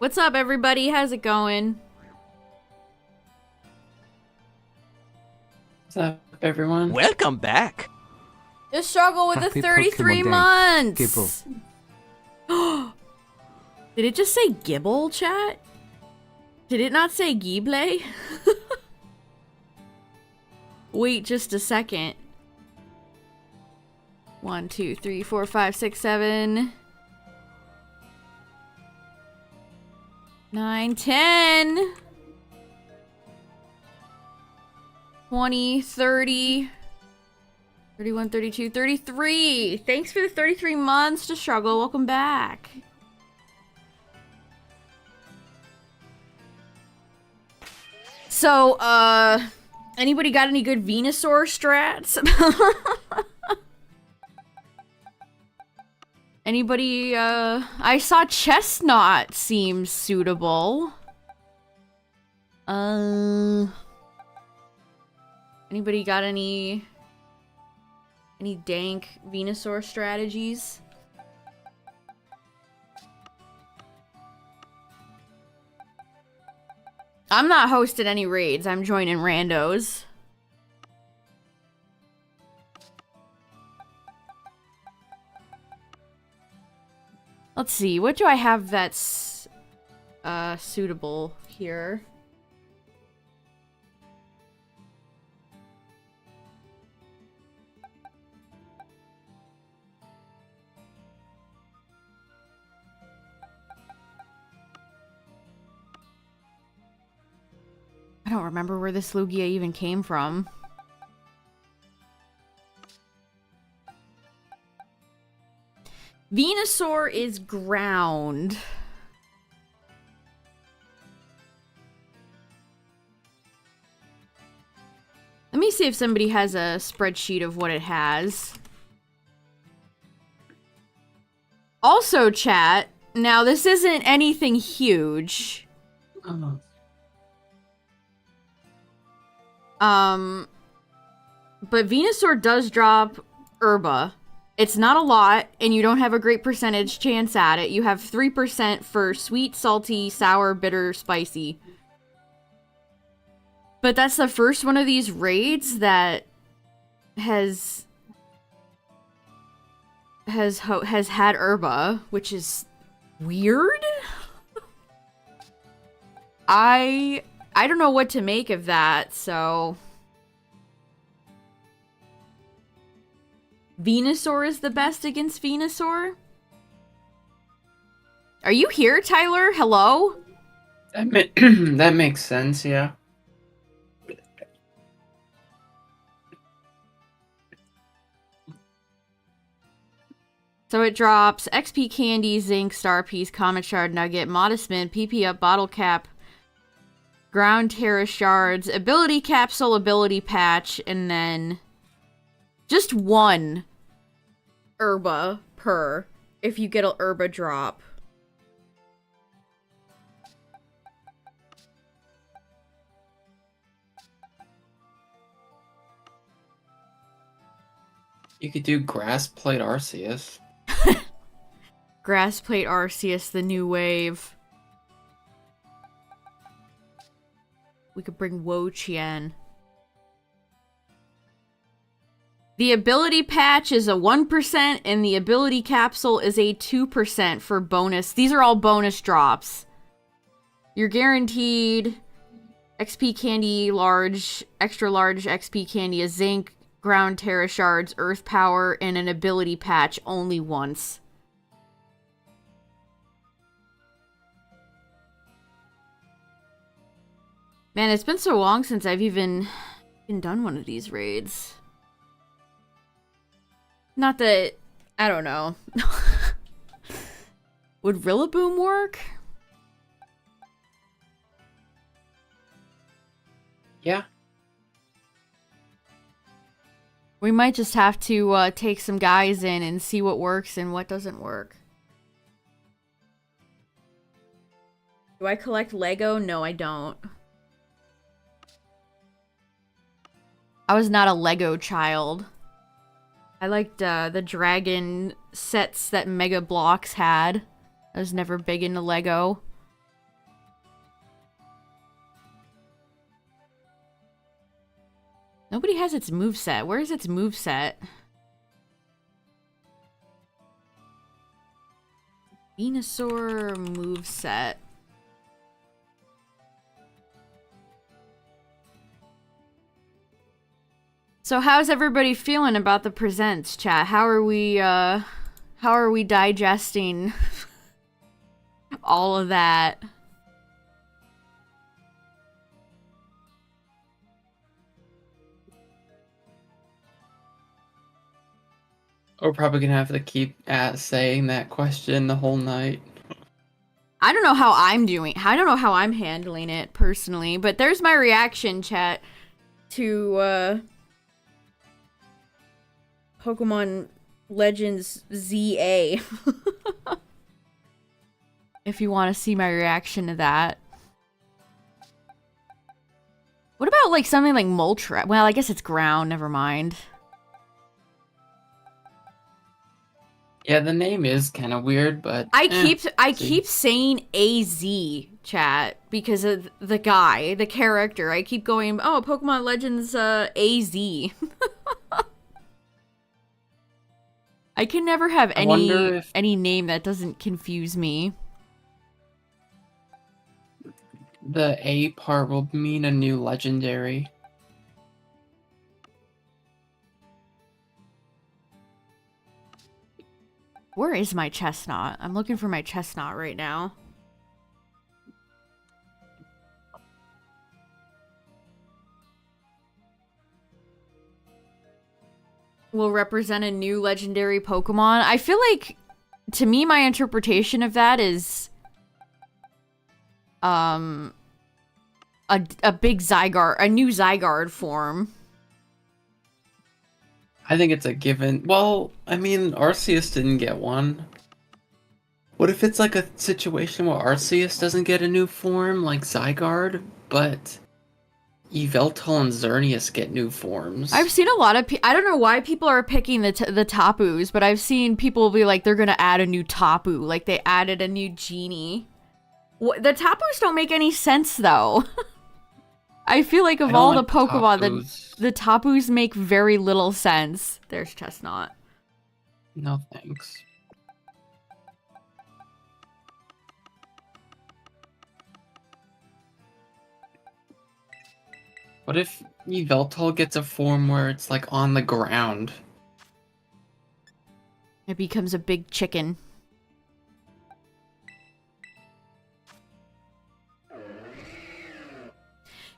What's up, everybody? How's it going? What's up, everyone? Welcome back. The struggle with the 33 months. Did it just say Gibble, chat? Did it not say Gible? Wait just a second. 1, 2, 3, 4, 5, 6, 7, 9, 10, 20, 30, 31, 32, 33. Thanks for the 33 months to struggle. Welcome back. So, anybody got any good Venusaur strats? Anybody, I saw Chestnut seems suitable. Anybody got any dank Venusaur strategies? I'm not hosting any raids. I'm joining randos. Let's see. What do I have that's suitable here? I don't remember where this Lugia even came from. Venusaur is ground. Let me see if somebody has a spreadsheet of what it has. Also, chat, now this isn't anything huge. Oh. But Venusaur does drop Herba. It's not a lot, and you don't have a great percentage chance at it. You have 3% for sweet, salty, sour, bitter, spicy. But that's the first one of these raids that has had Herba, which is weird. I don't know what to make of that, so... Venusaur is the best against Venusaur? Are you here, Tyler? Hello? That makes sense, yeah. So it drops XP Candy, Zinc, Star Piece, Comet Shard, Nugget, Modest Mint, PP Up, Bottle Cap, Ground Terra Shards, Ability Capsule, Ability Patch, and then just one Herba per if you get an Herba drop. You could do Grass Plate Arceus. Grass Plate Arceus, the new wave. We could bring Wo Chien. The ability patch is a 1%, and the ability capsule is a 2% for bonus. These are all bonus drops. You're guaranteed XP Candy large, extra large XP Candy, a Zinc, Ground Terra Shards, Earth Power, and an ability patch only once. Man, it's been so long since I've even done one of these raids. Not that... I don't know. Would Rillaboom work? Yeah. We might just have to take some guys in and see what works and what doesn't work. Do I collect Lego? No, I don't. I was not a Lego child. I liked the dragon sets that Mega Bloks had. I was never big into Lego. Nobody has its moveset. Where's its moveset? Venusaur moveset. So how's everybody feeling about the presents, chat? How are we digesting all of that? We're probably gonna have to keep saying that question the whole night. I don't know how I'm doing. I don't know how I'm handling it personally, but there's my reaction, chat, to Pokemon Legends ZA. If you want to see my reaction to that. What about like something like Moltres? Well, I guess it's ground, never mind. Yeah, the name is kind of weird, but I keep saying AZ, chat, because of the guy, the character. I keep going, oh, Pokemon Legends AZ. I can never have any name that doesn't confuse me. The A part will mean a new legendary. Where is my Chestnut? I'm looking for my Chestnut right now. Will represent a new legendary Pokemon. I feel like, to me, my interpretation of that is a big Zygarde, a new Zygarde form. I think it's a given. Well, I mean, Arceus didn't get one. What if it's like a situation where Arceus doesn't get a new form, like Zygarde, but Yveltal and Xerneas get new forms? I've seen a lot of I don't know why people are picking the Tapus, but I've seen people be like, they're gonna add a new Tapu, like they added a new Genie. The Tapus don't make any sense, though. I feel like of all the Pokemon, the Tapus make very little sense. There's Chestnut. No thanks. What if Yveltal gets a form where it's like on the ground? It becomes a big chicken.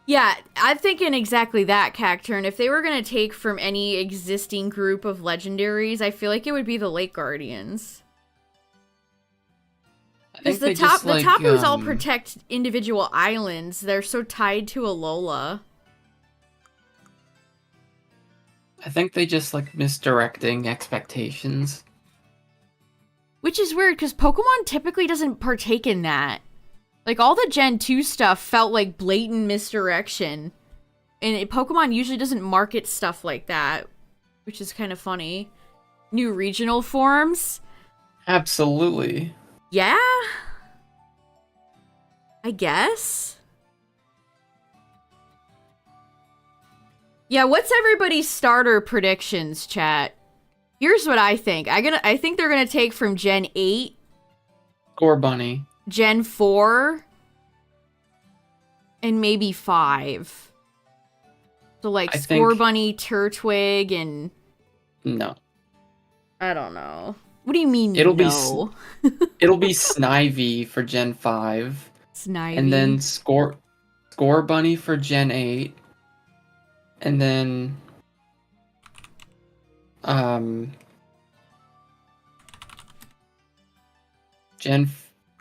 Yeah, I'm thinking exactly that, Cacturn. If they were going to take from any existing group of legendaries, I feel like it would be the Lake Guardians. Because the Tapus all protect individual islands. They're so tied to Alola. I think they just like misdirecting expectations. Which is weird, because Pokemon typically doesn't partake in that. Like, all the Gen 2 stuff felt like blatant misdirection. And Pokemon usually doesn't market stuff like that, which is kind of funny. New regional forms? Absolutely. Yeah? I guess? Yeah, what's everybody's starter predictions, chat? Here's what I think. I think they're gonna take from Gen 8. Scorbunny. Gen 4. And maybe 5. So, like, Scorbunny, Turtwig, and... No. I don't know. What do you mean, it'll be Snivy for Gen 5. Snivy. And then Scorbunny for Gen 8. And then...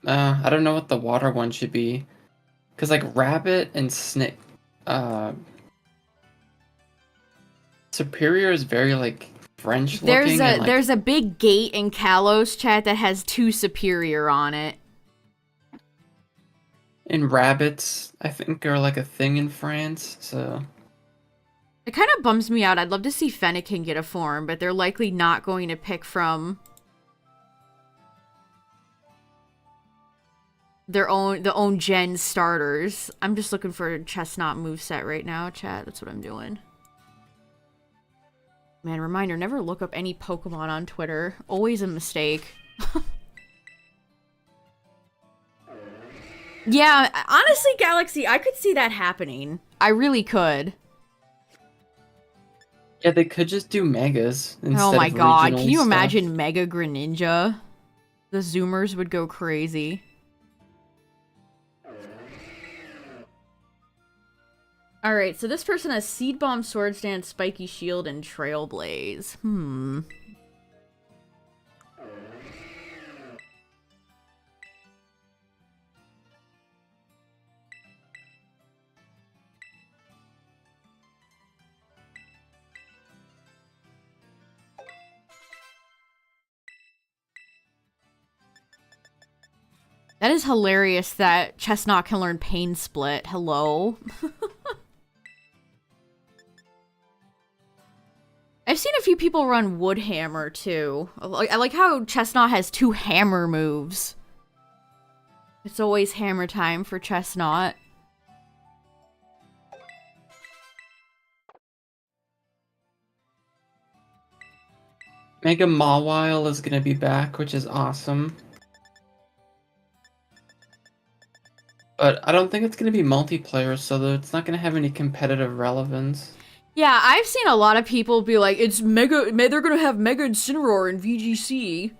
I don't know what the water one should be. Because, like, Rabbit and Snake... Superior is very, like, French looking. There's a big gate in Kalos, chat, that has 2 Superior on it. And rabbits, I think, are, like, a thing in France, so... It kind of bums me out. I'd love to see Fennekin get a form, but they're likely not going to pick from... the own gen starters. I'm just looking for a Chestnut moveset right now, chat. That's what I'm doing. Man, reminder, never look up any Pokemon on Twitter. Always a mistake. Yeah, honestly, Galaxy, I could see that happening. I really could. Yeah, they could just do megas Oh instead my of god, can regionally you stuff. imagine Mega Greninja? The Zoomers would go crazy. Alright, so this person has Seed Bomb, Swords Dance, Spiky Shield, and Trailblaze. That is hilarious that Chestnut can learn Pain Split. Hello? I've seen a few people run Wood Hammer, too. I like how Chestnut has 2 hammer moves. It's always hammer time for Chestnut. Mega Mawile is gonna be back, which is awesome. But I don't think it's gonna be multiplayer, so it's not gonna have any competitive relevance. Yeah, I've seen a lot of people be like, it's Mega, they're gonna have Mega Incineroar in VGC.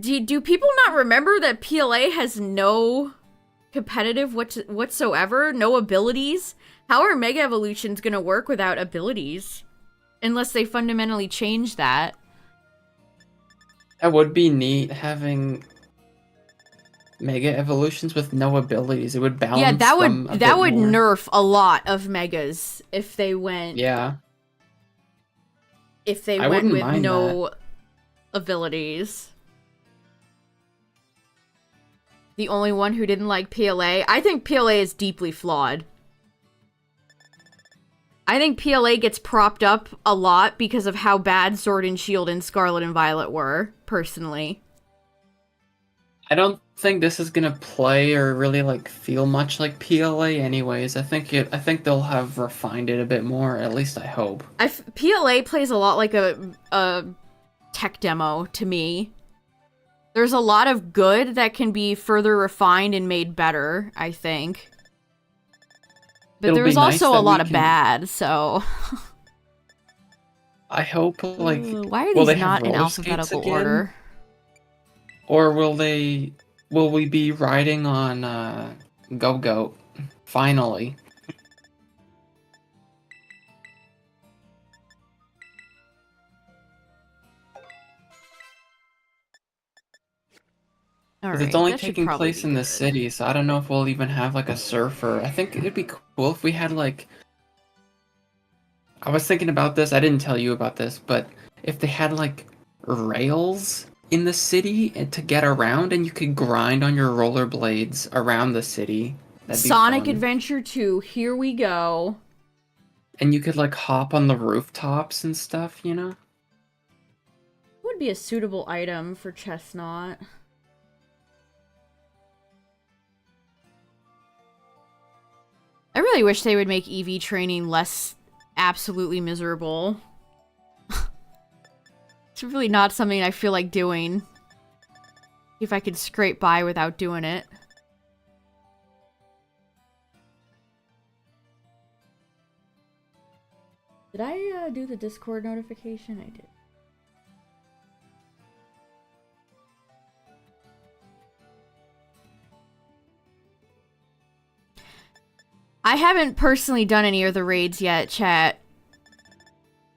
Do people not remember that PLA has no competitive whatsoever? No abilities? How are Mega Evolutions gonna work without abilities? Unless they fundamentally change that. That would be neat, having Mega Evolutions with no abilities. It would Yeah, balance them a that bit would more. nerf a lot of Megas if they went Yeah. I wouldn't with mind that. no abilities. The only one who didn't like PLA. I think PLA is deeply flawed. I think PLA gets propped up a lot because of how bad Sword and Shield and Scarlet and Violet were, personally. I don't think this is gonna play or really like feel much like PLA anyways. I think they'll have refined it a bit more, at least I hope. PLA plays a lot like a tech demo to me. There's a lot of good that can be further refined and made better, I think. But there was also a lot of bad, so... I hope, like... why are will these they have not in roller skates alphabetical again? order? Or will we be riding on, Go-Go? Finally. Because it's Alright, only that should taking probably place be in the good. city, so I don't know if we'll even have, like, a surfer. I think it'd be cool if we had, like... I was thinking about this, I didn't tell you about this, but if they had, like, rails in the city to get around, and you could grind on your rollerblades around the city, that'd be Sonic fun. Adventure 2, here we go. And you could, like, hop on the rooftops and stuff, you know? Would be a suitable item for Chestnut. I really wish they would make EV training less absolutely miserable. It's really not something I feel like doing. If I could scrape by without doing it. Did I do the Discord notification? I did. I haven't personally done any of the raids yet, chat.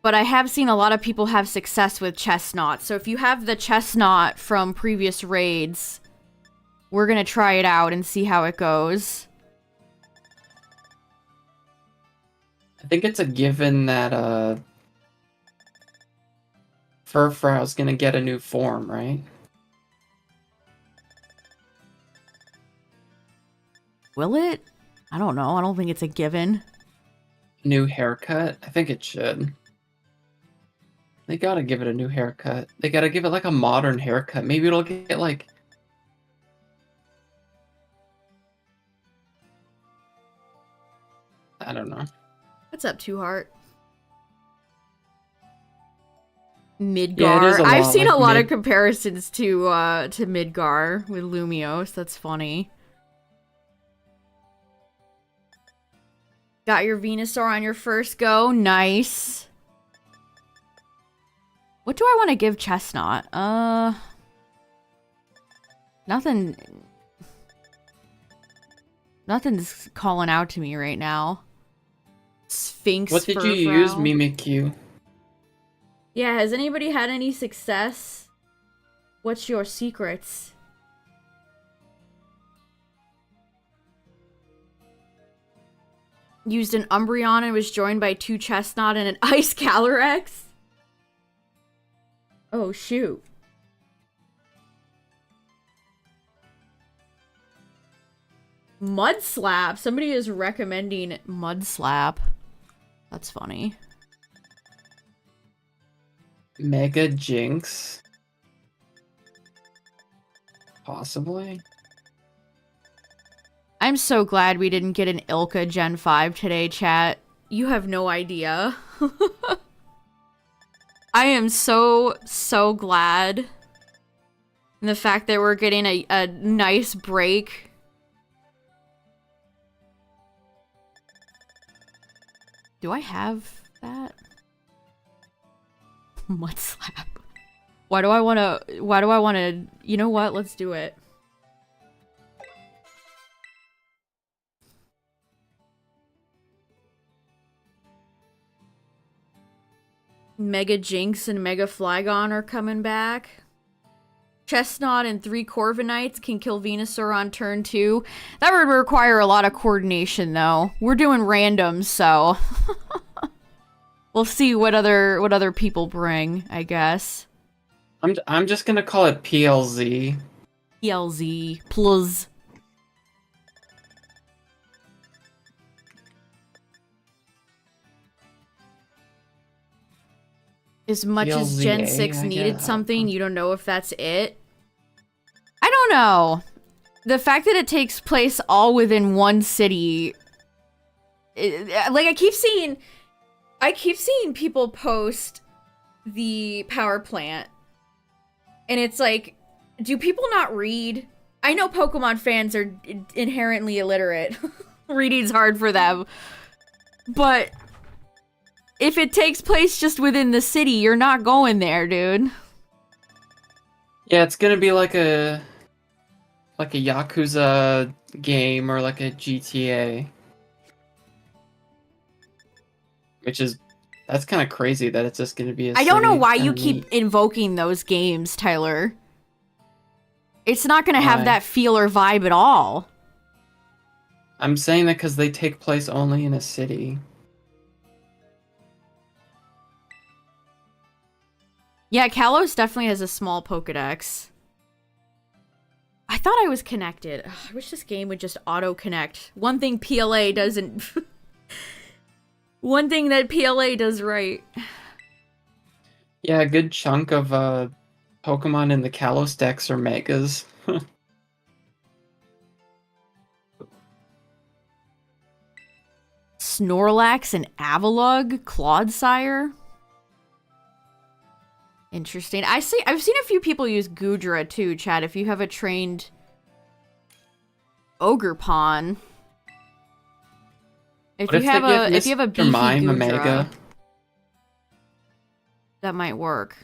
But I have seen a lot of people have success with Chestnut. So if you have the Chestnut from previous raids, we're gonna try it out and see how it goes. I think it's a given that, Furfrow's gonna get a new form, right? Will it? I don't know. I don't think it's a given. New haircut? I think it should. They gotta give it a new haircut. They gotta give it like a modern haircut. Maybe it'll get like... I don't know. What's up, Two Heart? Midgar. Yeah, it is a I've lot seen like a lot of Mid- comparisons to Midgar with Lumiose. That's funny. Got your Venusaur on your first go. Nice. What do I want to give Chestnut? Nothing. Nothing's calling out to me right now. Sphinx. What did you Furfrou. use, Mimikyu? Yeah, has anybody had any success? What's your secrets? Used an Umbreon and was joined by 2 Chestnut and an Ice Calyrex? Oh, shoot. Mud Slap. Somebody is recommending Mud Slap. That's funny. Mega Jinx? Possibly? I'm so glad we didn't get an Ilka Gen 5 today, chat. You have no idea. I am so glad. And the fact that we're getting a nice break. Do I have that? Mud Slap. Why do I want to, you know what? Let's do it. Mega Jinx and Mega Flygon are coming back. Chestnut and 3 Corviknights can kill Venusaur on turn 2. That would require a lot of coordination, though. We're doing randoms, so we'll see what other people bring, I guess. I'm just gonna call it PLZ. PLZ plus. As much as Gen 6 needed something, you don't know if that's it. I don't know. The fact that it takes place all within one city, like I keep seeing people post the power plant, and it's like, do people not read? I know Pokemon fans are inherently illiterate. Reading's hard for them, but if it takes place just within the city, you're not going there, dude. Yeah, it's gonna be like a Yakuza game or like a GTA. That's kind of crazy that it's just gonna be a I don't know city. why you Kinda keep neat. invoking those games, Tyler. It's not gonna have Why? that feel or vibe at all. I'm saying that because they take place only in a city. Yeah, Kalos definitely has a small Pokedex. I thought I was connected. Ugh, I wish this game would just auto-connect. One thing PLA doesn't... One thing that PLA does right. Yeah, a good chunk of Pokemon in the Kalos Dex are Megas. Snorlax and Avalugg? Clodsire? Interesting. I've seen a few people use Goodra too, Chad, if you have a trained Ogerpon. If you have a beefy Mime, Goodra, Omega? that might work.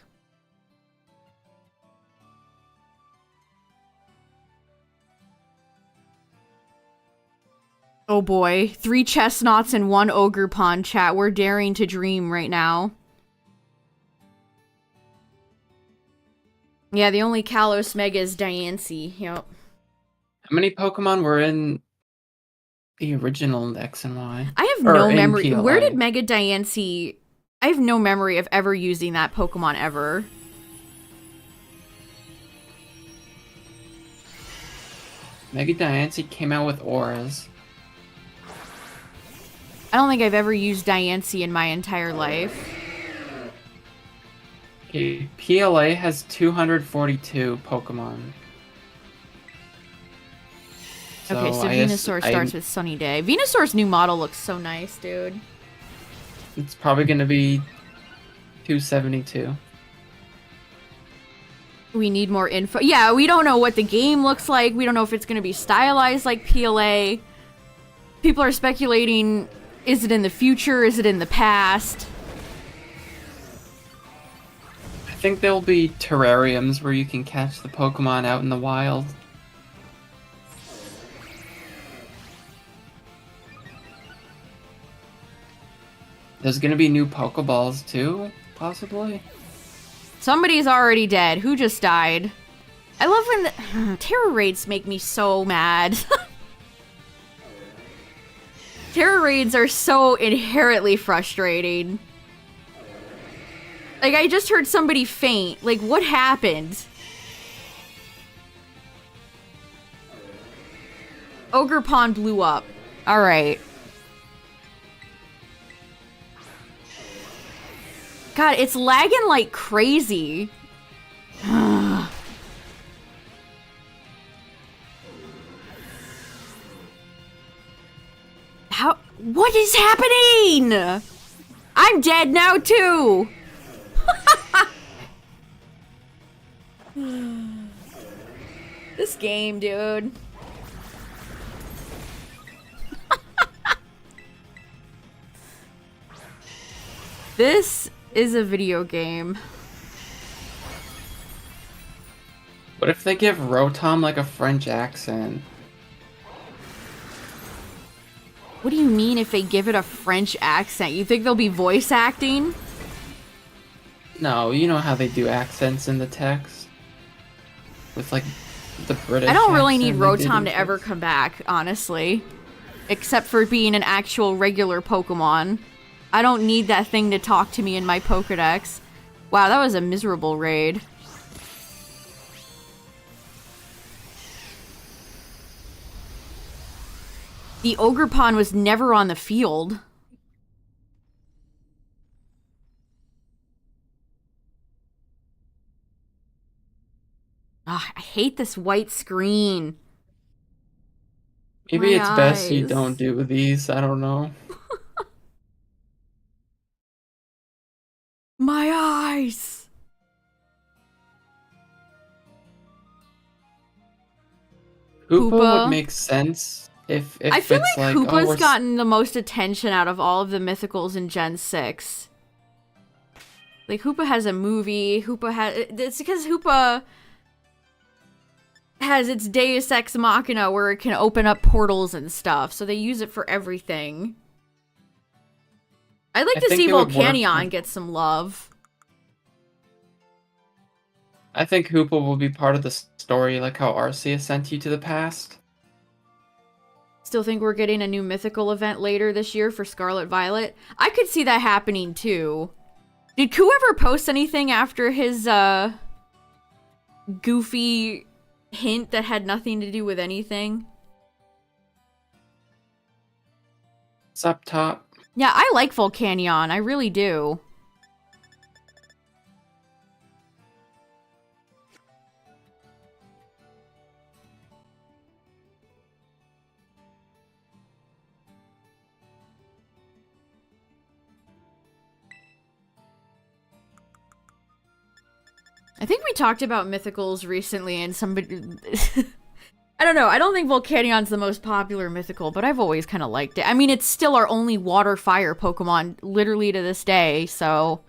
Oh boy, 3 Chestnuts and 1 Ogerpon, chat. We're daring to dream right now. Yeah, the only Kalos Mega is Diancie. Yep. How many Pokemon were in the original X and Y? I have Or no in memory. PLA? Where did Mega Diancie... I have no memory of ever using that Pokemon ever. Mega Diancie came out with auras. I don't think I've ever used Diancie in my entire life. Okay, PLA has 242 Pokemon. Okay, so Venusaur starts with Sunny Day. Venusaur's new model looks so nice, dude. It's probably gonna be 272. We need more info. Yeah, we don't know what the game looks like. We don't know if it's going to be stylized like PLA. People are speculating, is it in the future? Is it in the past? I think there'll be terrariums where you can catch the Pokemon out in the wild. There's gonna be new Pokeballs too, possibly? Somebody's already dead. Who just died? I love when the terror raids make me so mad. Terror raids are so inherently frustrating. Like, I just heard somebody faint. Like, what happened? Ogre Pond blew up. Alright. God, it's lagging like crazy. How? What is happening? I'm dead now too. This game, dude. This is a video game. What if they give Rotom like a French accent? What do you mean if they give it a French accent? You think they'll be voice acting? No, you know how they do accents in the text? With like the British I don't really need accent they did Rotom in to ever text. come back, honestly. Except for being an actual regular Pokemon. I don't need that thing to talk to me in my Pokedex. Wow, that was a miserable raid. The Ogerpon was never on the field. Ugh, I hate this white screen. Maybe My it's best you eyes. don't do these, I don't know. My eyes! Hoopa Hoopa. would make sense if I feel it's like like, Hoopa's we're gotten the most attention out of all of the mythicals in Gen 6. Like, Hoopa has a movie, it's because Hoopa has its Deus Ex Machina where it can open up portals and stuff, so they use it for everything. I'd like I to think see it would work Volcanion with- get some love. I think Hoopa will be part of the story, like how Arceus sent you to the past. Still think we're getting a new mythical event later this year for Scarlet Violet. I could see that happening too. Did Ku ever post anything after his goofy hint that had nothing to do with anything? It's up top. Yeah, I like Volcanion. I really do. I think we talked about mythicals recently and somebody... I don't know. I don't think Volcanion's the most popular mythical, but I've always kind of liked it. I mean, it's still our only water-fire Pokemon, literally to this day, so...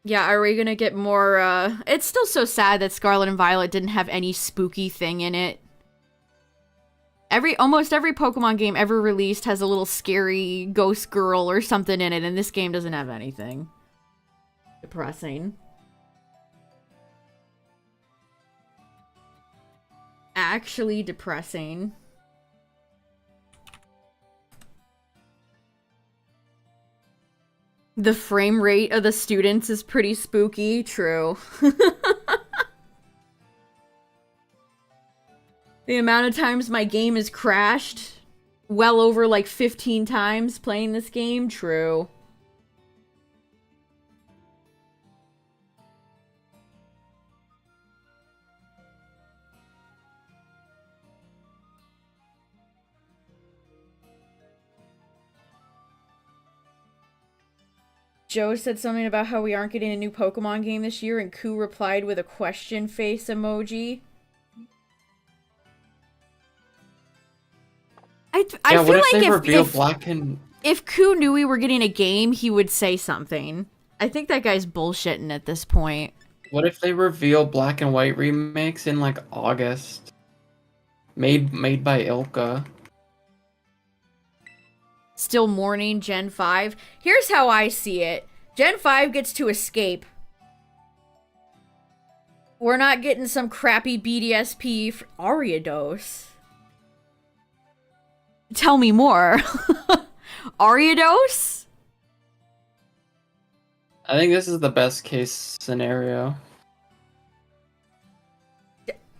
Yeah, are we gonna get more, It's still so sad that Scarlet and Violet didn't have any spooky thing in it. Almost every Pokemon game ever released has a little scary ghost girl or something in it, and this game doesn't have anything. Depressing. Actually depressing. The frame rate of the students is pretty spooky. True. The amount of times my game has crashed, well over like 15 times playing this game. True. Joe said something about how we aren't getting a new Pokemon game this year, and Koo replied with a question face emoji. I Yeah, feel what if like they reveal Black and... if Koo knew we were getting a game, he would say something. I think that guy's bullshitting at this point. What if they reveal Black and White remakes in, like, August? Made by Ilka. Still mourning Gen 5. Here's how I see it. Gen 5 gets to escape. We're not getting some crappy BDSP for Ariados. Tell me more. Ariados? I think this is the best case scenario.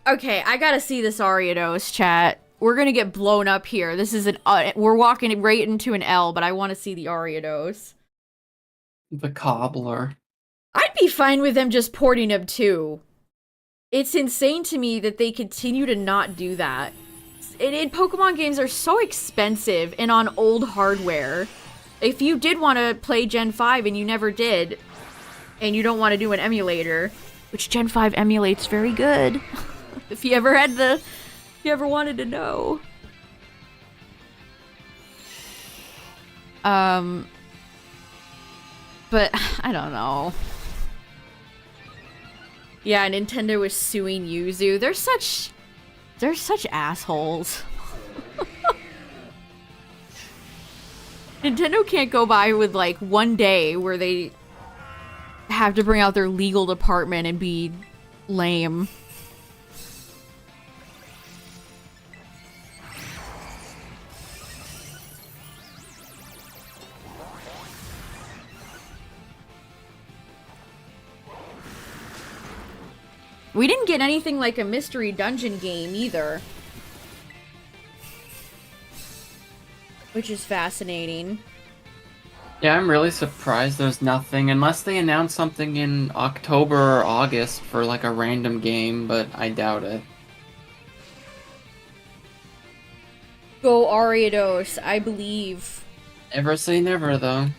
Okay, I gotta see this Ariados, chat. We're gonna get blown up here. This is we're walking right into an L, but I want to see the Ariados. The Cobbler. I'd be fine with them just porting him too. It's insane to me that they continue to not do that. And Pokemon games are so expensive and on old hardware. If you did want to play Gen 5 and you never did, and you don't want to do an emulator, which Gen 5 emulates very good, if you ever wanted to know. But I don't know. Yeah, Nintendo is suing Yuzu. They're such assholes. Nintendo can't go by with like one day where they have to bring out their legal department and be lame. We didn't get anything like a mystery dungeon game either. Which is fascinating. Yeah, I'm really surprised there's nothing, unless they announce something in October or August for like a random game, but I doubt it. Go Ariados, I believe. Never say never, though.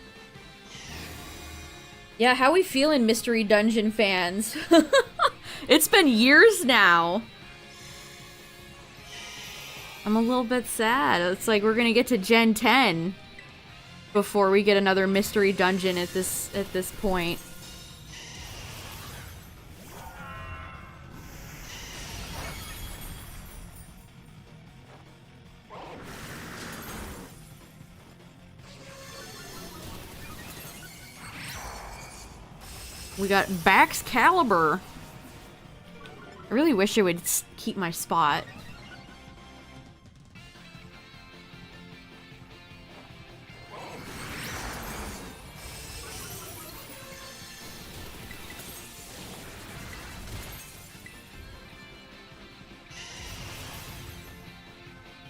Yeah, how we feeling, Mystery Dungeon fans? It's been years now. I'm a little bit sad. It's like we're gonna get to Gen 10 before we get another Mystery Dungeon at this point. We got Baxcalibur. I really wish I would keep my spot.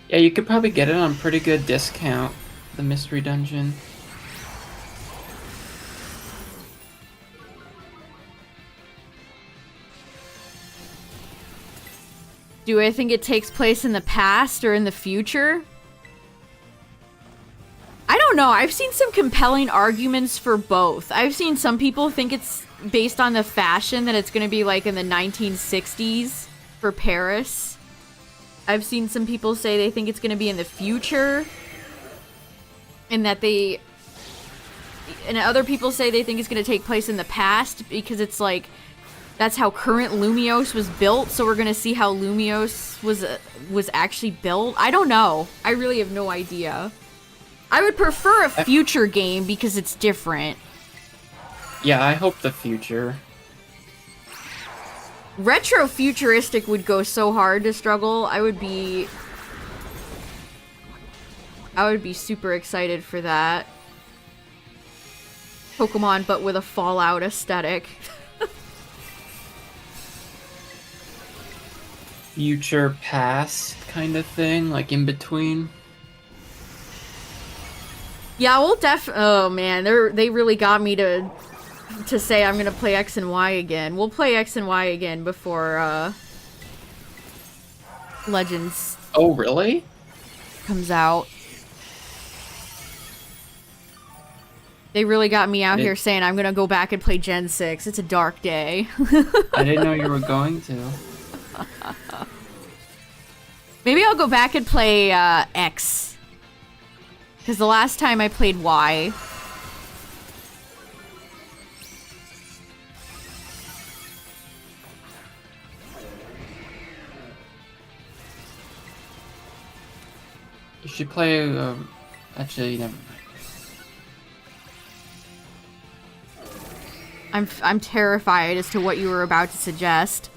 Yeah, you could probably get it on pretty good discount, the Mystery Dungeon. Do I think it takes place in the past or in the future? I don't know. I've seen some compelling arguments for both. I've seen some people think it's based on the fashion, that it's going to be like in the 1960s for Paris. I've seen some people say they think it's going to be in the future. And other people say they think it's going to take place in the past because it's like that's how current Lumiose was built, so we're gonna see how Lumiose was actually built. I don't know. I really have no idea. I would prefer a future game because it's different. Yeah, I hope the future. Retro-futuristic would go so hard to struggle. I would be super excited for that. Pokemon, but with a Fallout aesthetic. Future past kind of thing, like in between. Yeah, we'll oh man, they really got me to say I'm gonna play X and Y again. We'll play X and Y again before Legends. Oh really? Comes out. They really got me out It- here saying I'm gonna go back and play Gen 6. It's a dark day. I didn't know you were going to. Maybe I'll go back and play X. Because the last time I played Y. You should play, actually, never mind. I'm terrified as to what you were about to suggest.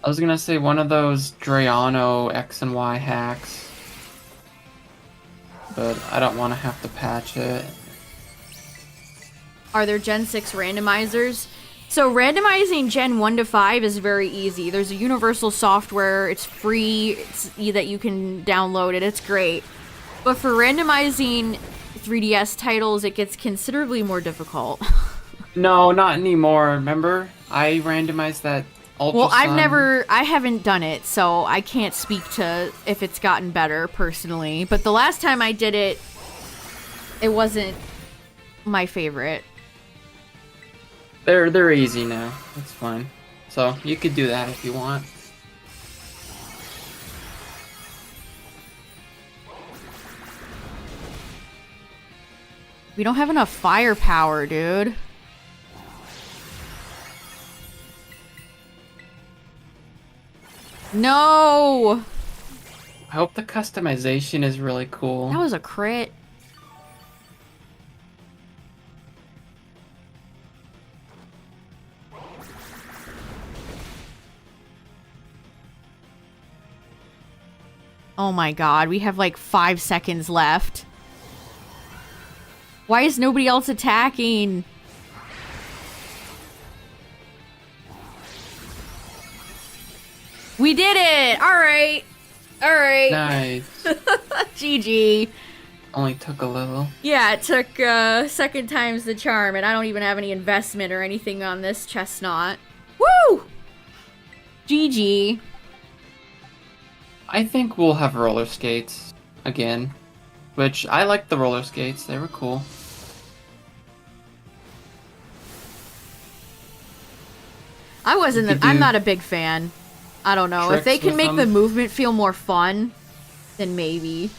I was gonna say one of those Drayano X and Y hacks. But I don't want to have to patch it. Are there Gen 6 randomizers? So randomizing Gen 1 to 5 is very easy. There's a universal software. It's free. That you can download it. It's great. But for randomizing 3DS titles, it gets considerably more difficult. No, not anymore. Remember? I randomized that Ultra Well, Sun. I haven't done it, so I can't speak to if it's gotten better personally. But the last time I did it, it wasn't my favorite. They're easy now. That's fine. So you could do that if you want. We don't have enough firepower, dude. No! I hope the customization is really cool. That was a crit. Oh my god, we have like 5 seconds left. Why is nobody else attacking? We did it! Alright. Alright. Nice. GG. Only took a little. Yeah, it took second time's the charm, and I don't even have any investment or anything on this chestnut. Woo! GG. I think we'll have roller skates again. Which, I like the roller skates. They were cool. I'm not a big fan. I don't know. If they tricks can with make the them. movement feel more fun, then maybe.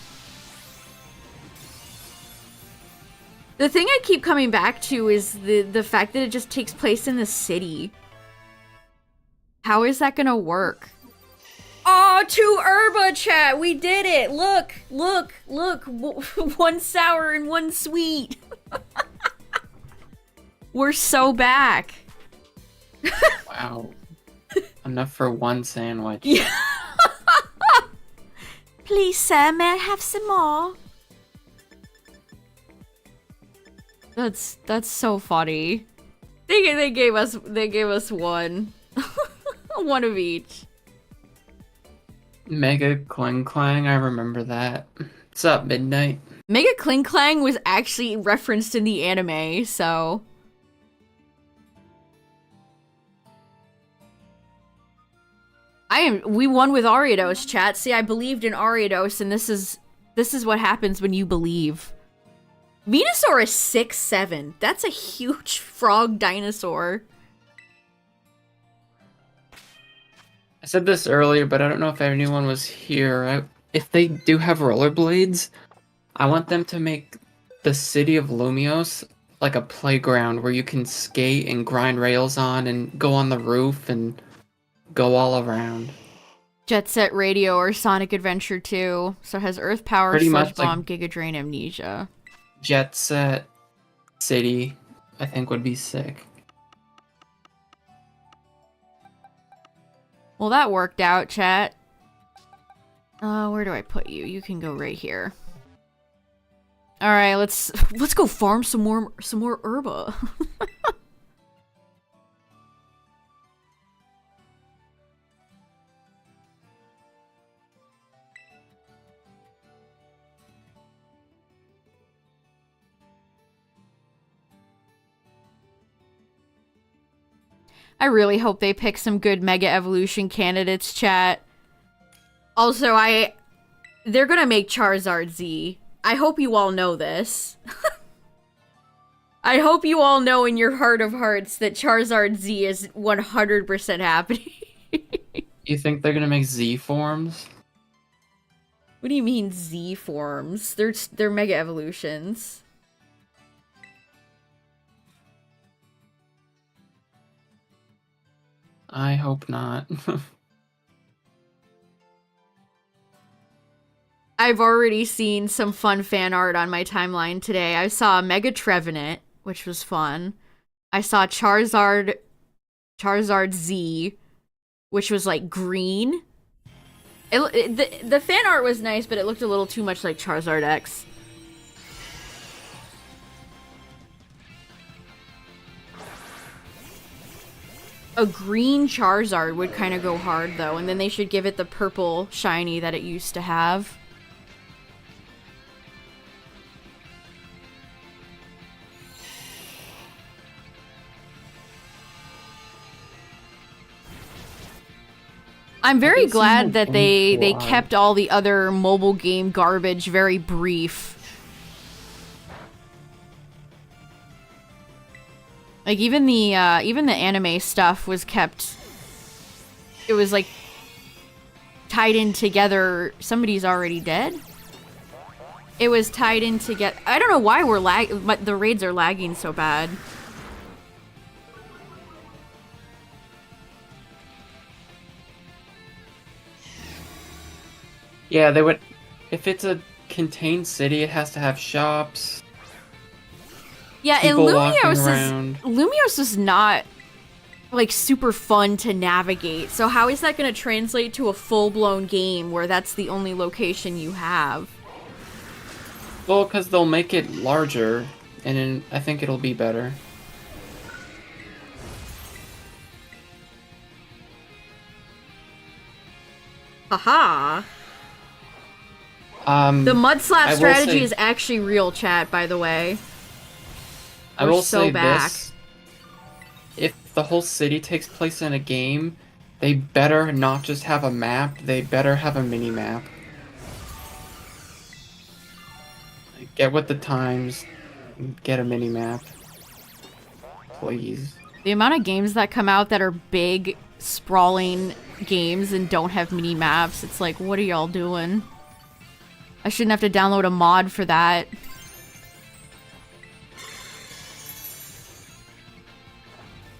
The thing I keep coming back to is the fact that it just takes place in the city. How is that gonna work? Oh, 2 herba, chat! We did it! Look! Look! Look! One sour and one sweet! We're so back! Wow. Enough for one sandwich. Yeah. Please, sir, may I have some more? That's so funny. They gave us one. One of each. Mega Clang Clang, I remember that. What's up, Midnight? Mega Kling Klang was actually referenced in the anime, so... We won with Ariados, chat. See, I believed in Ariados, and this is what happens when you believe. Venusaur is 6'7". That's a huge frog dinosaur. I said this earlier, but I don't know if anyone was here. If they do have rollerblades, I want them to make the city of Lumios like a playground where you can skate and grind rails on and go on the roof and go all around. Jet Set Radio or Sonic Adventure 2. So it has Earth Power, Pretty Sludge much like- Bomb, Giga Drain, Amnesia. Jet Set City, I think would be sick. Well, that worked out, chat. Where do I put you? You can go right here. All right, let's go farm some more herba. I really hope they pick some good Mega Evolution candidates, chat. Also, they're gonna make Charizard Z. I hope you all know this. I hope you all know in your heart of hearts that Charizard Z is 100% happening. You think they're gonna make Z forms? What do you mean Z forms? They're Mega Evolutions. I hope not. I've already seen some fun fan art on my timeline today. I saw Mega Trevenant, which was fun. I saw Charizard Z, which was like green. The fan art was nice, but it looked a little too much like Charizard X. A green Charizard would kind of go hard, though, and then they should give it the purple shiny that it used to have. I'm very glad that they kept all the other mobile game garbage very brief. Like even the anime stuff was kept. It was like tied in together. Somebody's already dead. It was tied in together. I don't know why but the raids are lagging so bad. Yeah, they would. If it's a contained city, it has to have shops. Yeah, and Lumiose is not like super fun to navigate. So how is that going to translate to a full-blown game where that's the only location you have? Well, because they'll make it larger, and then I think it'll be better. Haha. The mud slap strategy is actually real, chat, by the way. I will say this. If the whole city takes place in a game, they better not just have a map, they better have a mini-map. Get with the times, get a mini-map. Please. The amount of games that come out that are big, sprawling games and don't have mini-maps, it's like, what are y'all doing? I shouldn't have to download a mod for that.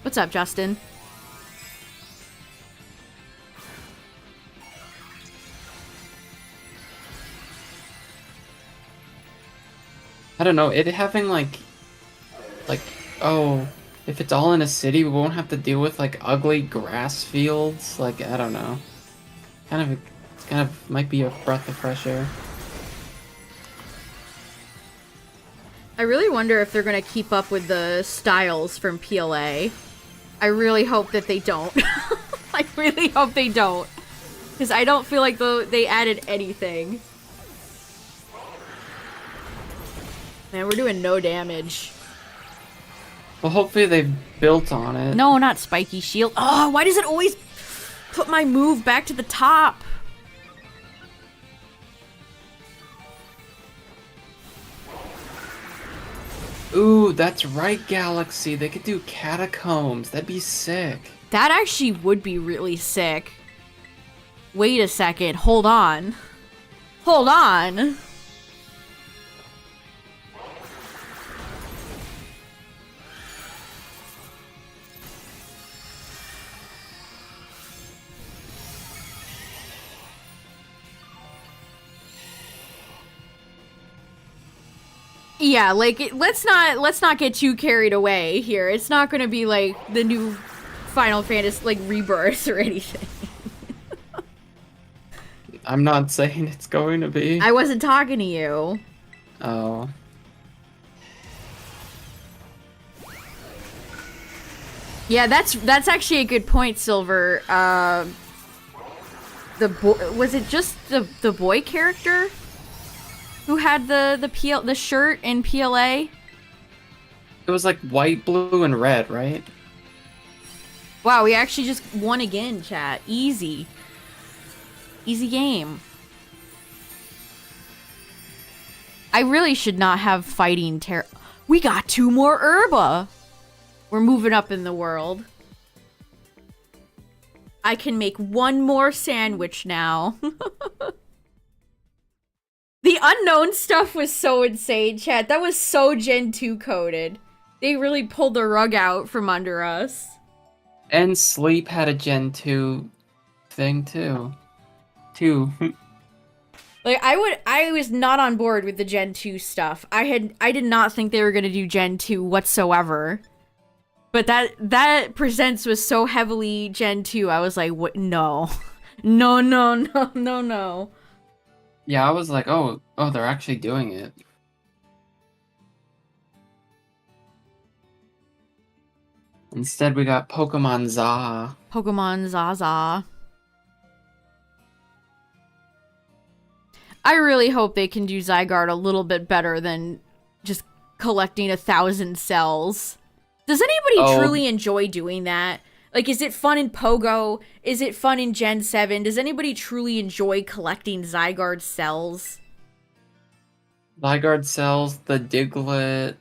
What's up, Justin? I don't know, it having like, oh, if it's all in a city, we won't have to deal with like ugly grass fields. Like, I don't know. Kind of might be a breath of fresh air. I really wonder if they're gonna keep up with the styles from PLA. I really hope that they don't. I really hope they don't. Because I don't feel like they added anything. Man, we're doing no damage. Well, hopefully they built on it. No, not spiky shield. Oh, why does it always put my move back to the top? Ooh, that's right, Galaxy. They could do catacombs. That'd be sick. That actually would be really sick. Wait a second. Hold on. Hold on. Yeah, like let's not get too carried away here. It's not going to be like the new Final Fantasy like Rebirth or anything. I'm not saying it's going to be. I wasn't talking to you. Oh. Yeah, that's actually a good point, Silver. Was it just the boy character who had the shirt in PLA? It was like white, blue, and red, right? Wow, we actually just won again, chat. Easy. Easy game. I really should not have fighting We got 2 more herba. We're moving up in the world. I can make 1 more sandwich now. The unknown stuff was so insane, chat. That was so Gen 2 coded. They really pulled the rug out from under us. And Sleep had a Gen 2 thing too. Like, I was not on board with the Gen 2 stuff. I did not think they were gonna do Gen 2 whatsoever. But that presents was so heavily Gen 2, I was like, what? No. No, no, no, no, no. Yeah, I was like, oh, they're actually doing it. Instead, we got Pokemon Za. Pokemon Zaza. I really hope they can do Zygarde a little bit better than just collecting 1,000 cells. Does anybody truly enjoy doing that? Like, is it fun in Pogo? Is it fun in Gen 7? Does anybody truly enjoy collecting Zygarde cells? Zygarde cells, the Diglett,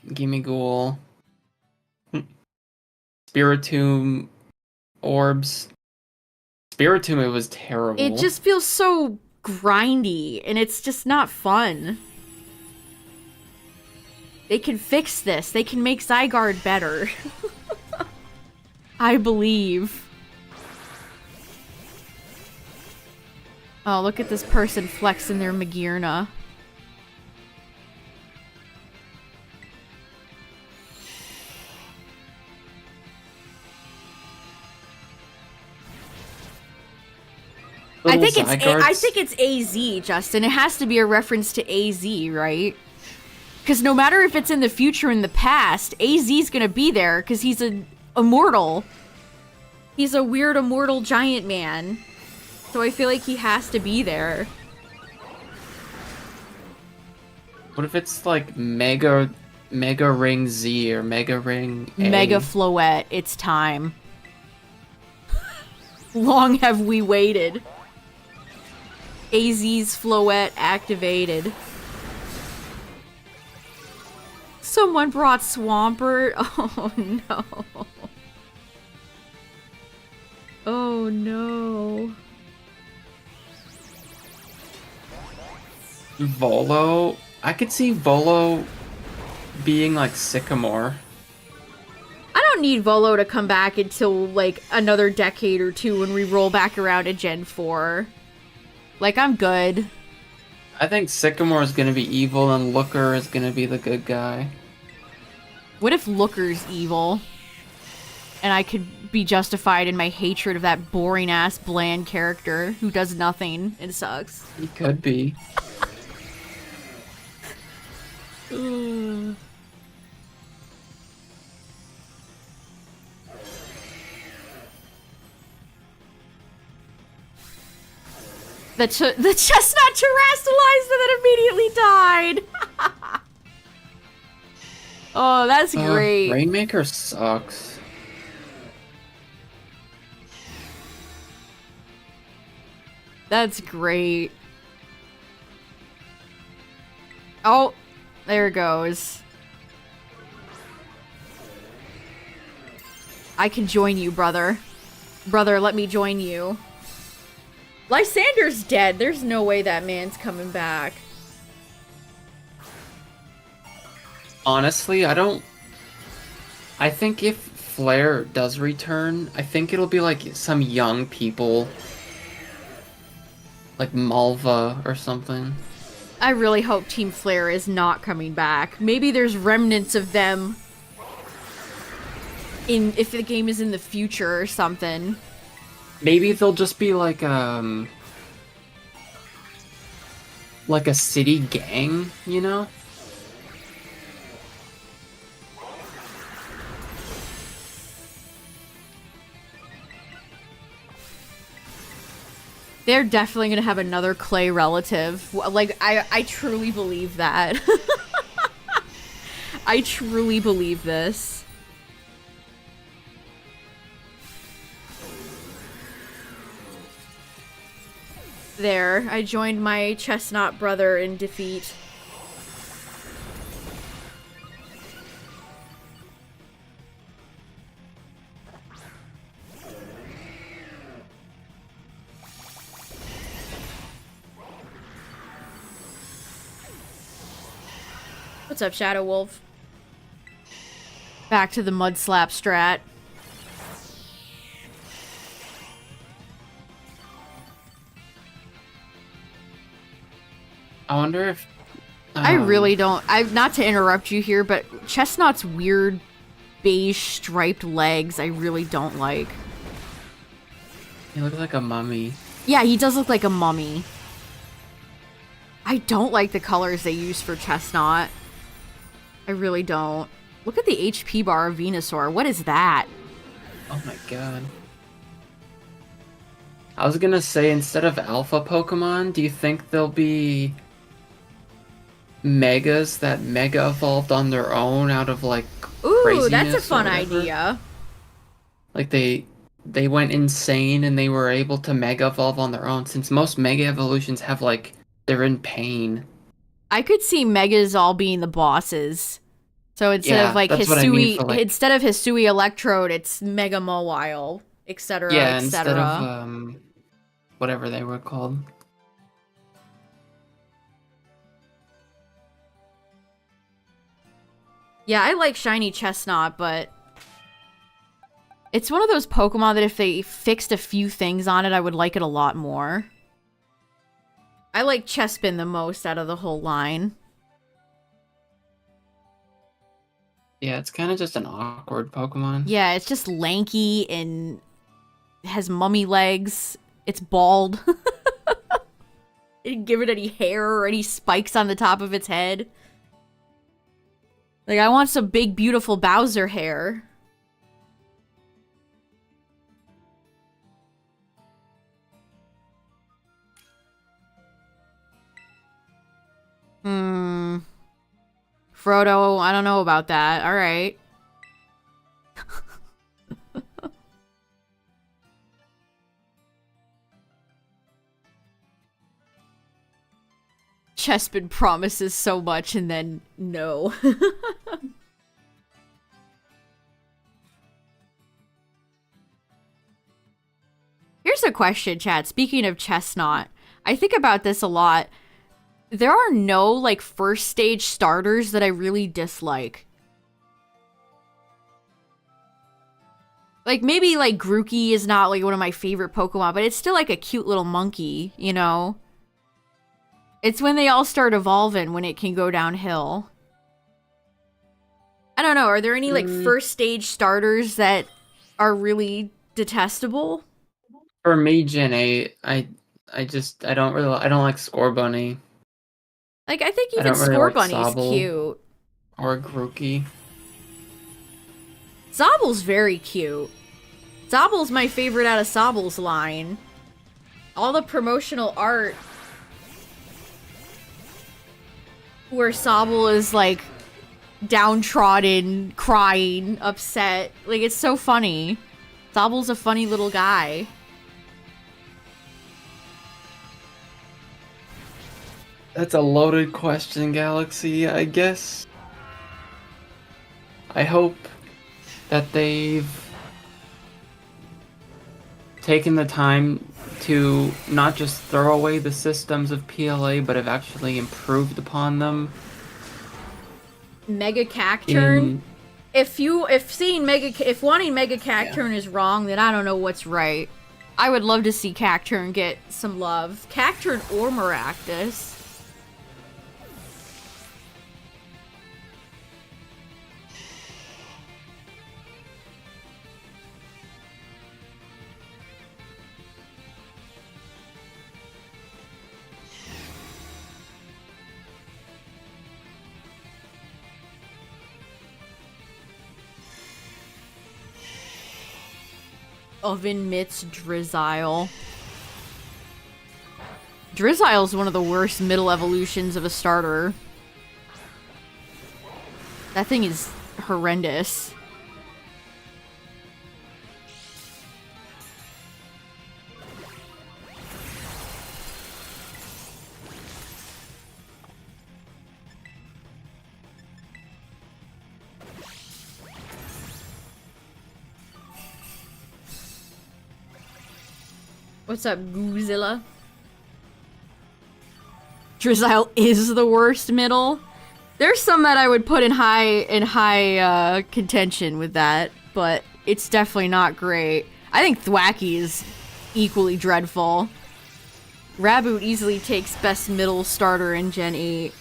Gimmighoul, Spiritomb orbs. Spiritomb, it was terrible. It just feels so grindy, and it's just not fun. They can fix this. They can make Zygarde better. I believe. Oh, look at this person flexing their Magearna. I think it's AZ, Justin. It has to be a reference to AZ, right? Because no matter if it's in the future or in the past, AZ's gonna be there because he's an immortal. He's a weird immortal giant man. So I feel like he has to be there. What if it's like Mega Ring Z or Mega Ring A? Mega Floette, it's time. Long have we waited. AZ's Floette activated. Someone brought Swampert. Oh no. Oh no. Volo? I could see Volo being like Sycamore. I don't need Volo to come back until like another decade or two when we roll back around to Gen 4. Like, I'm good. I think Sycamore is gonna be evil and Looker is gonna be the good guy. What if Looker's evil? And I could be justified in my hatred of that boring-ass, bland character who does nothing and sucks. He could be. The chestnut terrestrialized and then immediately died. Oh, that's great. Rainmaker sucks. That's great. Oh, there it goes. I can join you, brother. Brother, let me join you. Lysander's dead. There's no way that man's coming back. Honestly, I think if Flare does return, I think it'll be like some young people. Like Malva or something. I really hope Team Flare is not coming back. Maybe there's remnants of them if the game is in the future or something. Maybe they'll just be like a city gang, you know? They're definitely gonna have another Clay relative. Like, I truly believe that. I truly believe this. There, I joined my chestnut brother in defeat. What's up, Shadow Wolf? Back to the mud slap strat. I wonder if I really don't. Not to interrupt you here, but Chestnut's weird beige striped legs, I really don't like. he looks like a mummy. Yeah, he does look like a mummy. I don't like the colors they use for Chestnut. I really don't. Look at the HP bar of Venusaur. What is that? Oh my god. I was gonna say, instead of alpha Pokemon, do you think there'll be megas that mega evolved on their own out of like Ooh, that's a craziness or fun whatever? idea. Like they went insane and they were able to mega evolve on their own, since most mega evolutions have like they're in pain. I could see Megas all being the bosses. So instead of Yeah, like that's what I mean Hisui, for, like- instead of Hisui Electrode, it's Mega Mawile, etc., Yeah, instead etc. of whatever they were called. Yeah, I like Shiny Chestnut, but it's one of those Pokemon that if they fixed a few things on it, I would like it a lot more. I like Chespin the most out of the whole line. Yeah, it's kind of just an awkward Pokemon. Yeah, it's just lanky and has mummy legs. It's bald. Didn't give it any hair or any spikes on the top of its head. Like, I want some big, beautiful Bowser hair. Frodo, I don't know about that. Alright. Chespin promises so much and then no. Here's a question, chat. Speaking of Chestnut, I think about this a lot. There are no, like, first stage starters that I really dislike. Like, maybe, like, Grookey is not, like, one of my favorite Pokemon, but it's still, like, a cute little monkey, you know? It's when they all start evolving when it can go downhill. I don't know, are there any, like, first stage starters that are really detestable? For me, Gen 8, I don't like Scorbunny Like, I think I even don't really like Scorbunny's Sobble. cute. or Grookey. Zobble's very cute. Zobble's my favorite out of Sobble's line. All the promotional art where Sobble is, like, downtrodden, crying, upset. Like, it's so funny. Zobble's a funny little guy. That's a loaded question, Galaxy. I guess I hope that they've taken the time to not just throw away the systems of PLA, but have actually improved upon them. Mega Cacturn? If wanting Mega Cacturn is wrong, then I don't know what's right. I would love to see Cacturn get some love. Cacturn or Maractus. Oven Mitts Drizzile. Drizzile's one of the worst middle evolutions of a starter. That thing is horrendous. What's up, Goozilla? Drizzile is the worst middle. There's some that I would put in high contention with that, but it's definitely not great. I think Thwacky is equally dreadful. Raboot easily takes best middle starter in Gen 8.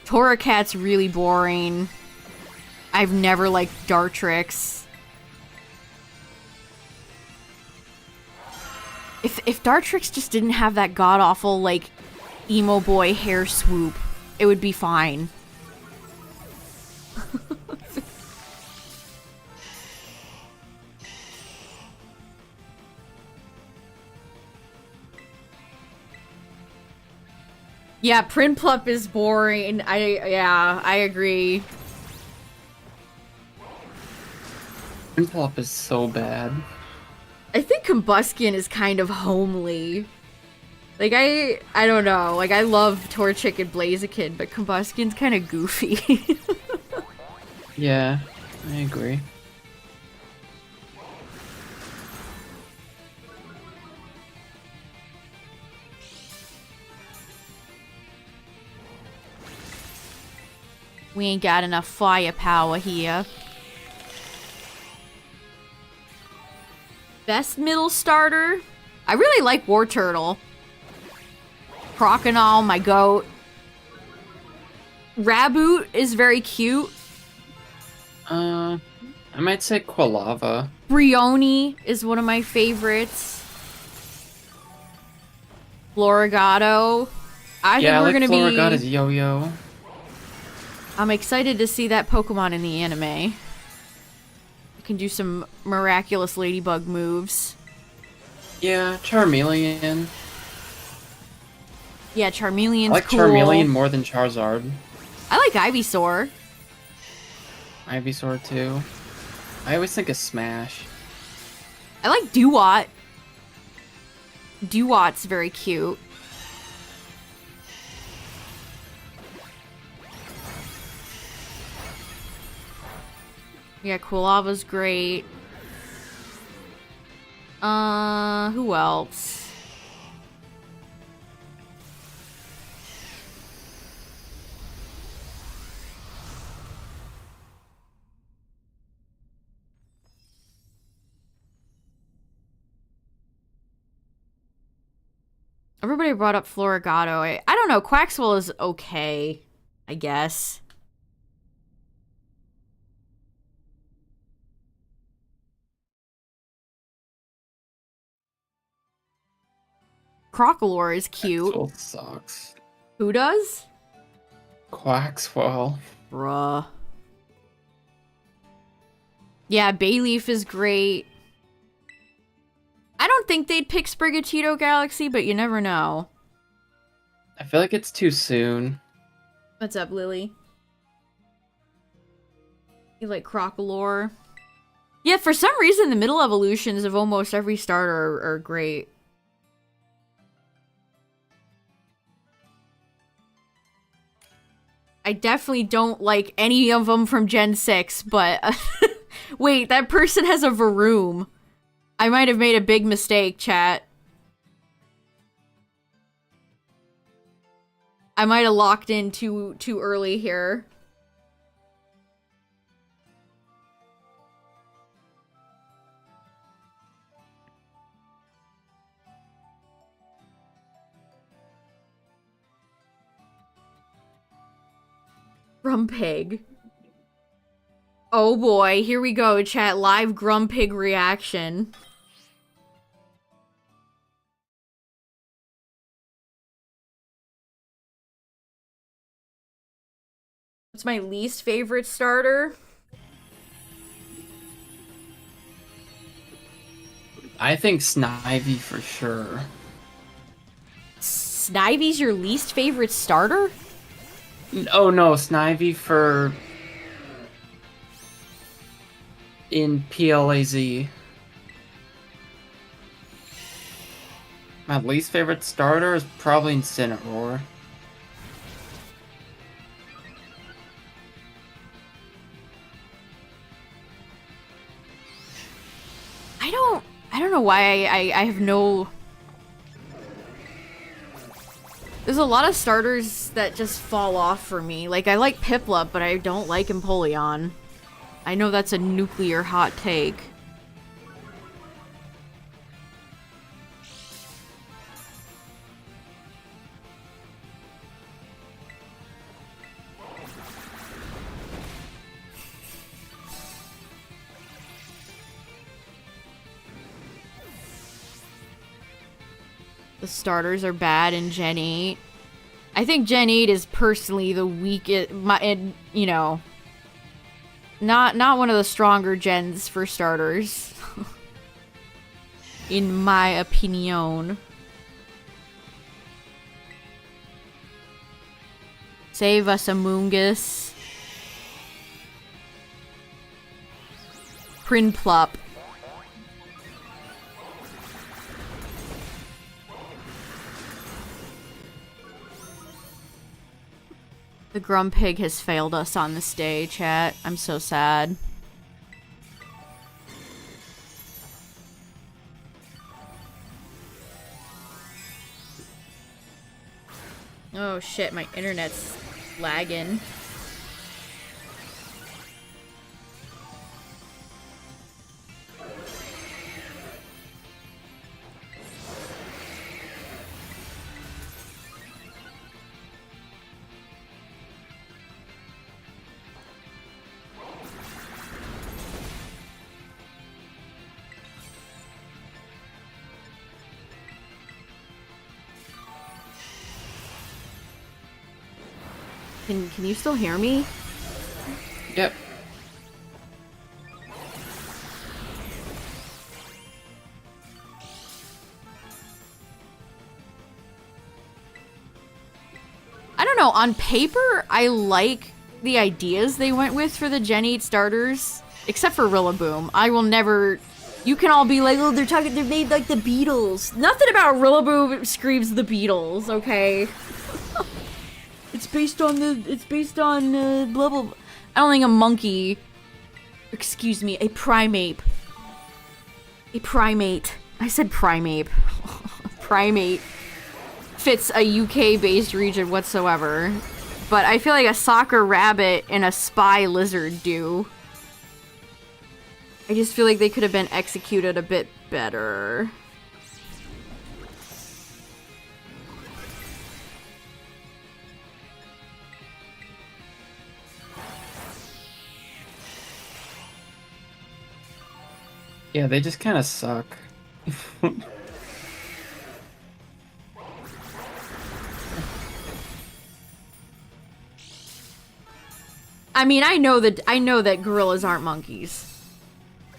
Torracat's really boring. I've never liked Dartrix. If Dartrix just didn't have that god-awful, like, emo boy hair swoop, it would be fine. Yeah, Prinplup is boring. I agree. Prinplup is so bad. I think Combustion is kind of homely. Like, I don't know. Like, I love Torchic and Blaziken, but Combustion's kind of goofy. Yeah, I agree. We ain't got enough firepower here. Best middle starter? I really like War Turtle. Croconaw, my goat. Raboot is very cute. I might say Quilava. Brioni is one of my favorites. Florigato. I think we're gonna be... Florigata's Yo-Yo. I'm excited to see that Pokemon in the anime. You can do some miraculous ladybug moves. Yeah, Charmeleon. Yeah, Charmeleon's I like cool. Charmeleon more than Charizard. I like Ivysaur. Ivysaur too. I always think of Smash. I like Dewott. Dewott's very cute. Yeah, Quilava's great. Who else? Everybody brought up Florigato. I don't know. Quaxwell is okay, I guess. Crocalor is cute. Quaxwell sucks. Who does? Quaxwell. Bruh. Yeah, Bayleaf is great. I don't think they'd pick Sprigatito Galaxy, but you never know. I feel like it's too soon. What's up, Lily? You like Crocalor? Yeah, for some reason, the middle evolutions of almost every starter are great. I definitely don't like any of them from Gen 6, but... Wait, that person has a Varoom. I might have made a big mistake, chat. I might have locked in too early here. Grumpig. Oh boy, here we go, chat. Live Grumpig reaction. What's my least favorite starter? I think Snivy for sure. Snivy's your least favorite starter? Oh no, Snivy for... in PLAZ. My least favorite starter is probably Incineroar. I don't know why I have no... There's a lot of starters that just fall off for me. Like, I like Piplup, but I don't like Empoleon. I know that's a nuclear hot take. The starters are bad in Gen 8. I think Gen 8 is personally the weakest, you know, not one of the stronger gens for starters. In my opinion. Save us, Amoongus. Prinplup. The Grumpig has failed us on this day, chat. I'm so sad. Oh shit, my internet's lagging. Can you still hear me? Yep. I don't know, on paper, I like the ideas they went with for the Gen 8 starters. Except for Rillaboom. I will never... You can all be like, oh, they're made like the Beatles. Nothing about Rillaboom screams the Beatles, okay? It's based on blah, blah, blah. I don't think a monkey... Excuse me, a primate. A primate. I said primate. Primate fits a UK-based region whatsoever. But I feel like a soccer rabbit and a spy lizard do. I just feel like they could have been executed a bit better. Yeah, they just kind of suck. I mean, I know that gorillas aren't monkeys.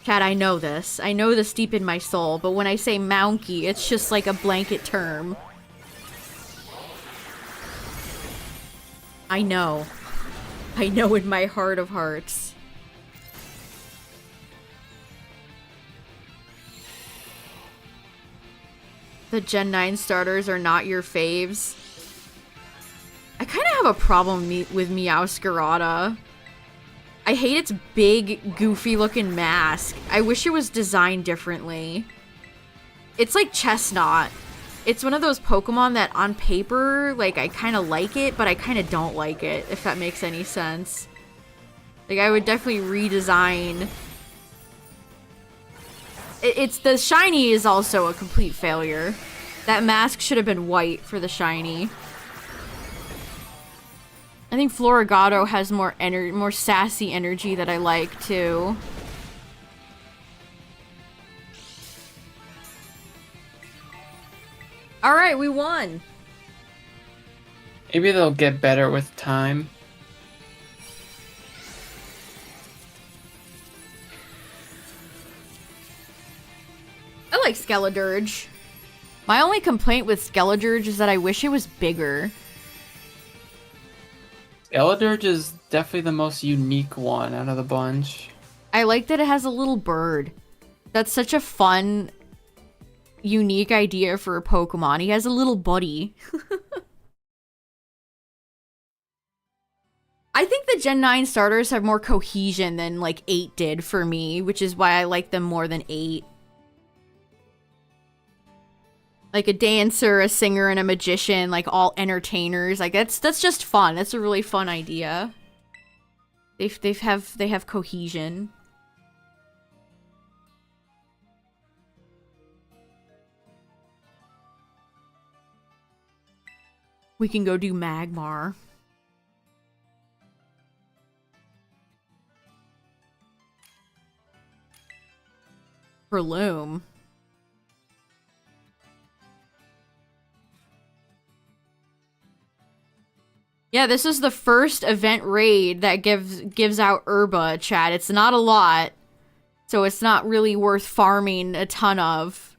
Chad, I know this. I know this deep in my soul, but when I say monkey, it's just like a blanket term. I know. I know in my heart of hearts. The Gen 9 starters are not your faves. I kind of have a problem with Meowscarada. I hate its big, goofy-looking mask. I wish it was designed differently. It's like Chestnut. It's one of those Pokemon that, on paper, like, I kind of like it, but I kind of don't like it, if that makes any sense. Like, I would definitely redesign... It's the shiny is also a complete failure. That mask should have been white for the shiny. I think Floragato has more sassy energy that I like too. All right, we won. Maybe they'll get better with time. I like Skeledirge. My only complaint with Skeledirge is that I wish it was bigger. Skeledirge is definitely the most unique one out of the bunch. I like that it has a little bird. That's such a fun, unique idea for a Pokemon. He has a little buddy. I think the Gen 9 starters have more cohesion than like 8 did for me, which is why I like them more than 8. Like a dancer, a singer, and a magician, like all entertainers. Like that's just fun. That's a really fun idea. They have cohesion. We can go do Magmar. For Loom. Yeah, this is the first event raid that gives out Herba, chat. It's not a lot, so it's not really worth farming a ton of.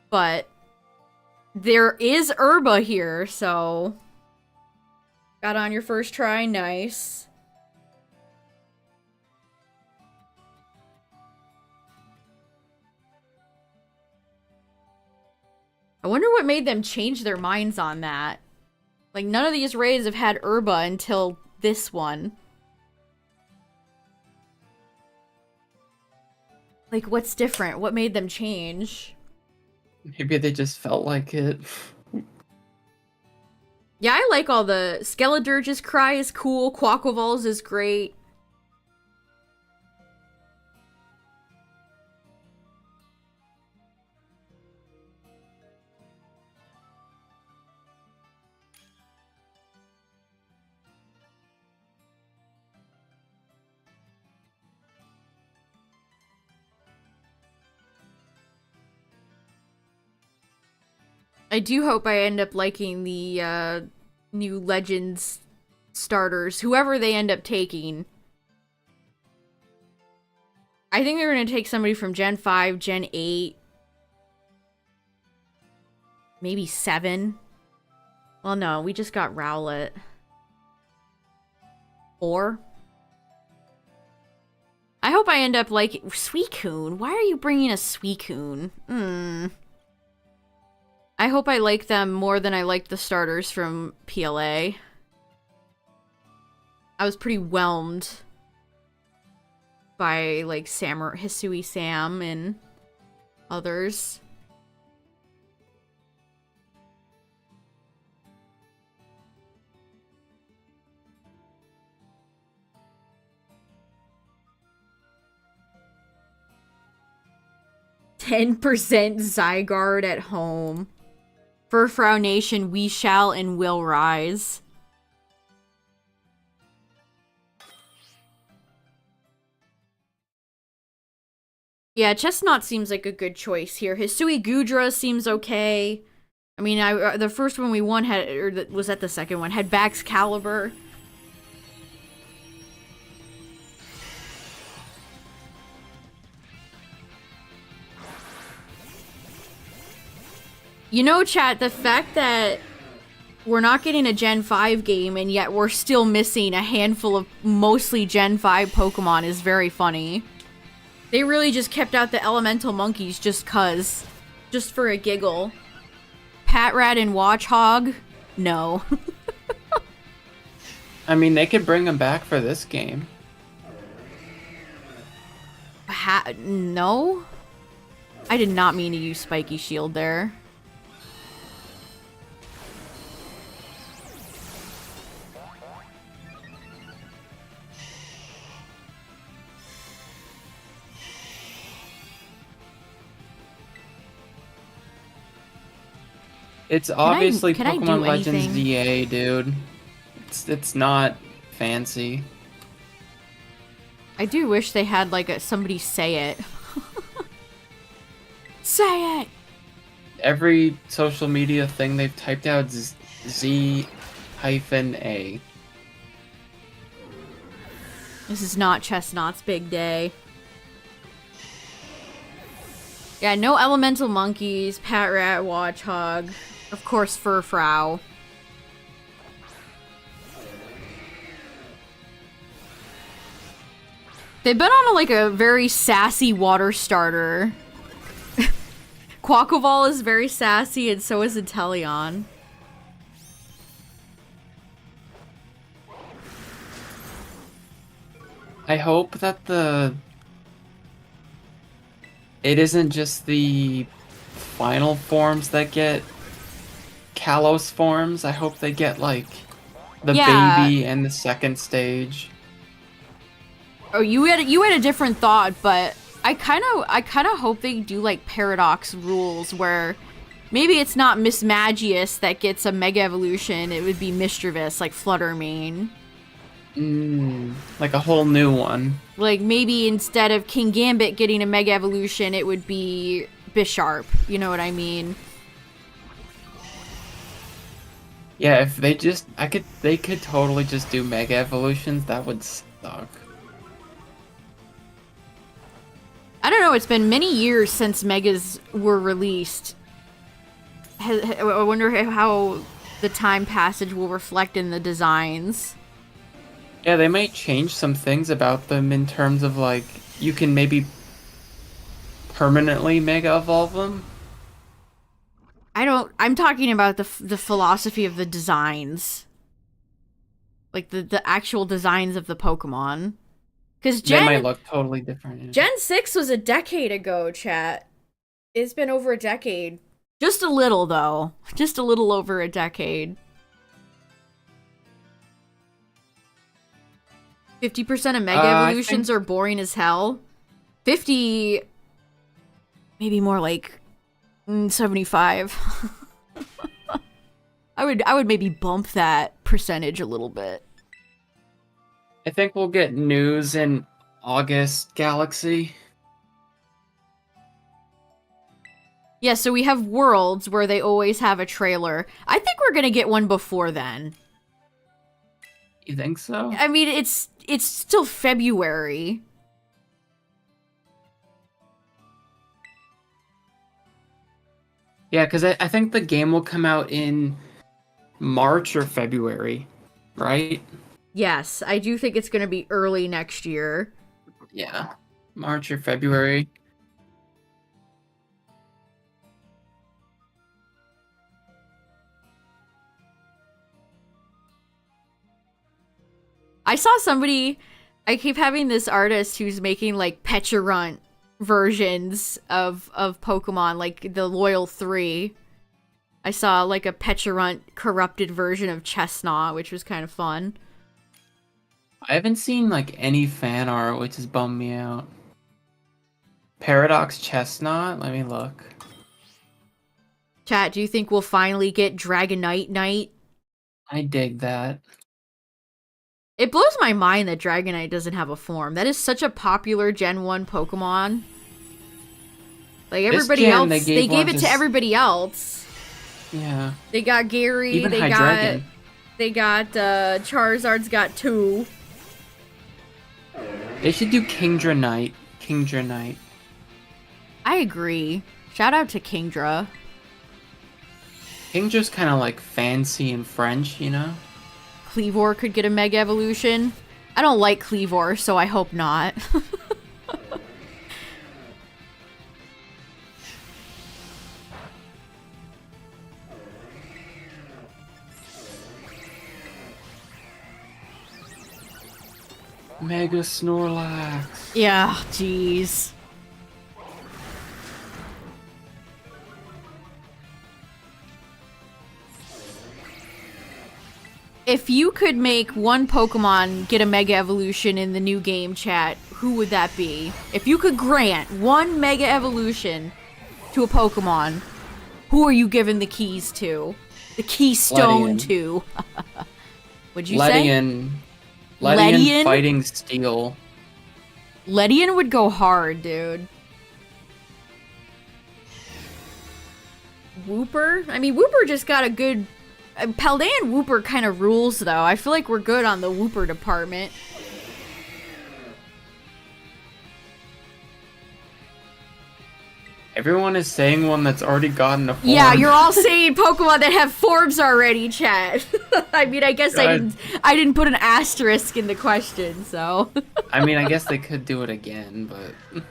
But there is Herba here, so got on your first try, nice. I wonder what made them change their minds on that. Like, none of these raids have had Herba until this one. Like, what's different? What made them change? Maybe they just felt like it. Yeah, I like all the... Skeledirge's Cry is cool. Quaquaval's is great. I do hope I end up liking the new Legends starters, whoever they end up taking. I think they're going to take somebody from Gen 5, Gen 8, maybe 7. Well, no, we just got Rowlet. 4. I hope I end up liking... Suicune? Why are you bringing a Suicune? I hope I like them more than I liked the starters from PLA. I was pretty whelmed by, like, Hisui Sam and others. "10% Zygarde at home. Furfrou Nation, we shall and will rise." Yeah, Chestnut seems like a good choice here. Hisui Gudra seems okay. I mean, the first one we won had, or was that the second one? Had Baxcalibur. You know, chat, the fact that we're not getting a Gen 5 game and yet we're still missing a handful of mostly Gen 5 Pokemon is very funny. They really just kept out the elemental monkeys just cuz. Just for a giggle. Patrat and Watchog? No. I mean, they could bring them back for this game. No? I did not mean to use Spiky Shield there. It's obviously can I do Pokemon Legends anything? DA, dude. It's not fancy. I do wish they had, like, somebody say it. Say it! Every social media thing they've typed out is Z-A. This is not Chestnut's big day. Yeah, no elemental monkeys, Patrat, Watchog, of course Furfrou. They've been on a very sassy water starter. Quaquaval is very sassy, and so is Inteleon. I hope that it isn't just the final forms that get Kalos forms. I hope they get like the Yeah. baby and the second stage. Oh, you had a different thought, but I kind of hope they do like paradox rules where maybe it's not Miss Magius that gets a Mega Evolution. It would be Mischievous, like Fluttermane. Like a whole new one. Like maybe instead of King Gambit getting a Mega Evolution, it would be Bisharp. You know what I mean? Yeah, if they could totally just do Mega Evolutions. That would suck. I don't know. It's been many years since Megas were released. I wonder how the time passage will reflect in the designs. Yeah, they might change some things about them in terms of like you can maybe permanently Mega Evolve them. I'm talking about the philosophy of the designs. Like the actual designs of the Pokemon. Because They might look totally different. Yeah. Gen 6 was a decade ago, chat. It's been over a decade. Just a little, though. Just a little over a decade. 50% of Mega Evolutions are boring as hell. 50... Maybe more like 75. I would maybe bump that percentage a little bit. I think we'll get news in August, Galaxy. Yeah, so we have Worlds where they always have a trailer. I think we're gonna get one before then. You think so? I mean, it's still February. Yeah, because I think the game will come out in March or February, right? Yes, I do think it's gonna be early next year. Yeah, March or February. I saw somebody... I keep having this artist who's making, like, Pecharunt versions of Pokemon, like the Loyal 3. I saw, like, a Pecharunt corrupted version of Chestnut, which was kind of fun. I haven't seen, like, any fan art, which has bummed me out. Paradox Chestnut? Let me look. Chat, do you think we'll finally get Dragonite Knight? I dig that. It blows my mind that Dragonite doesn't have a form. That is such a popular Gen 1 Pokemon. Like, everybody else, they gave it to everybody else. Yeah. They got Gary, Even Hydreigon. They got, Charizard's got 2. They should do Kingdra Knight. Kingdra Knight. I agree. Shout out to Kingdra. Kingdra's kind of like fancy and French, you know? Cleavor could get a Mega Evolution. I don't like Cleavor, so I hope not. Mega Snorlax. Yeah, jeez. If you could make one Pokemon get a Mega Evolution in the new game, chat, who would that be? If you could grant one Mega Evolution to a Pokemon, who are you giving the keys to? The Keystone to? What'd you say? Ledian fighting Steel. Ledian would go hard, dude. Wooper? I mean, Wooper just got a good... Paldean Wooper kind of rules, though. I feel like we're good on the Wooper department. Everyone is saying one that's already gotten a form. Yeah, you're all saying Pokemon that have forms already, chat. I mean, I guess I didn't put an asterisk in the question, so... I mean, I guess they could do it again, but...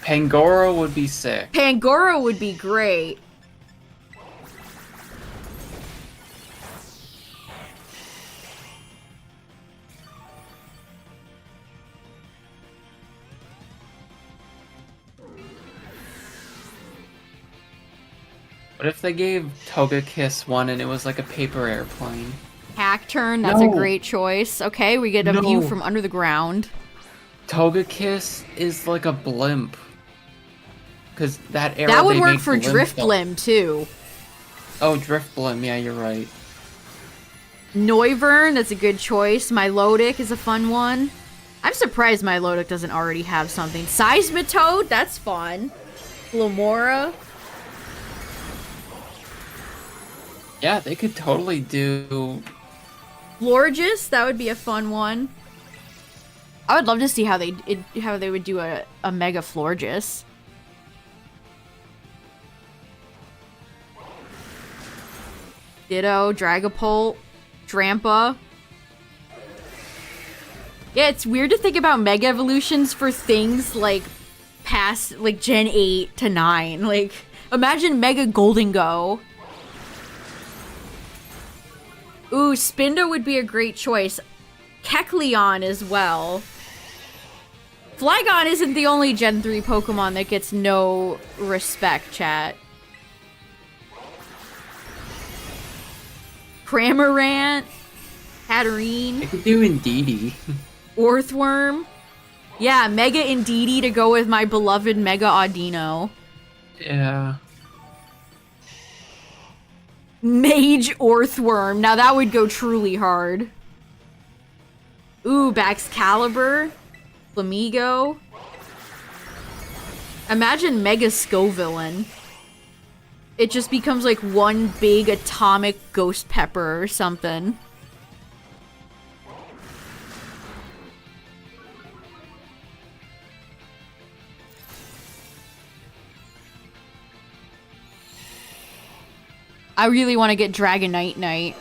Pangoro would be sick. Pangoro would be great. What if they gave Togekiss one and it was like a paper airplane? Hack turn, that's a No, great choice. Okay, we get a view no. from under the ground. Togekiss is like a blimp. Because that era That would they work made for blimps. Driftblim, too. Oh, Driftblim, yeah, you're right. Noivern, that's a good choice. Milotic is a fun one. I'm surprised Milotic doesn't already have something. Seismitoad, that's fun. Glomora. Yeah, they could totally do... Florges, that would be a fun one. I would love to see how they would do a Mega Florges. Ditto, Dragapult, Drampa. Yeah, it's weird to think about Mega Evolutions for things like past, like Gen 8 to 9. Like, imagine Mega Golden Go. Ooh, Spindo would be a great choice. Kecleon as well. Flygon isn't the only Gen 3 Pokemon that gets no respect, chat. Cramorant, Hatterene, They could do Indeedee. Orthworm. Yeah, Mega Indeedee to go with my beloved Mega Audino. Yeah. Mage Orthworm. Now that would go truly hard. Ooh, Baxcalibur. Flamigo. Imagine Mega Scovillain. It just becomes like one big atomic ghost pepper or something. I really want to get Dragonite Knight.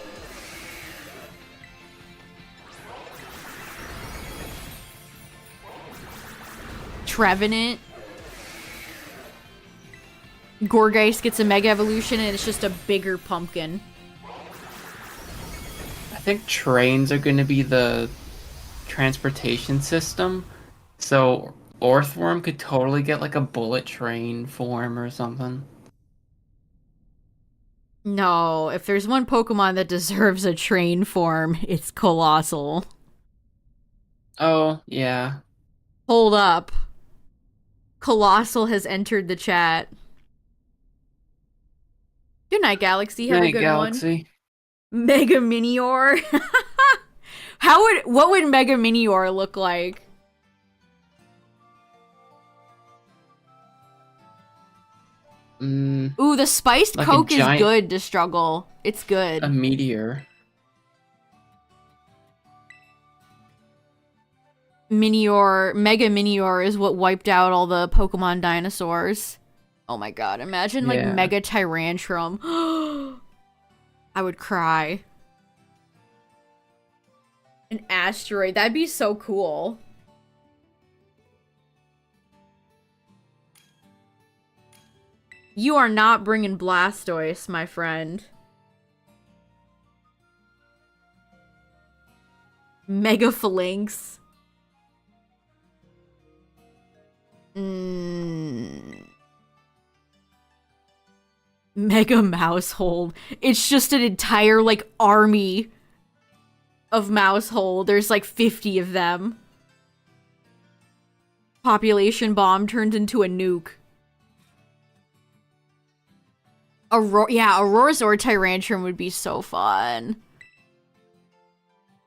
Trevenant. Gorgeist gets a Mega Evolution and it's just a bigger pumpkin. I think trains are going to be the transportation system. So Orthworm could totally get like a bullet train form or something. No, if there's one Pokemon that deserves a train form, it's Colossal. Oh, yeah. Hold up. Colossal has entered the chat. Good night, Galaxy. Have a Night, good Galaxy. one. Mega Minior. What would Mega Minior look like? Ooh, the spiced Like Coke is giant- good to struggle. It's good. A meteor. Mega Minior is what wiped out all the Pokemon dinosaurs. Oh my god, imagine like Yeah. Mega Tyrantrum. I would cry. An asteroid, that'd be so cool. You are not bringing Blastoise, my friend. Mega Phalanx. Mega Mousehold. It's just an entire, like, army of Mousehold. There's, like, 50 of them. Population bomb turns into a nuke. Aurora's or Tyrantrum would be so fun.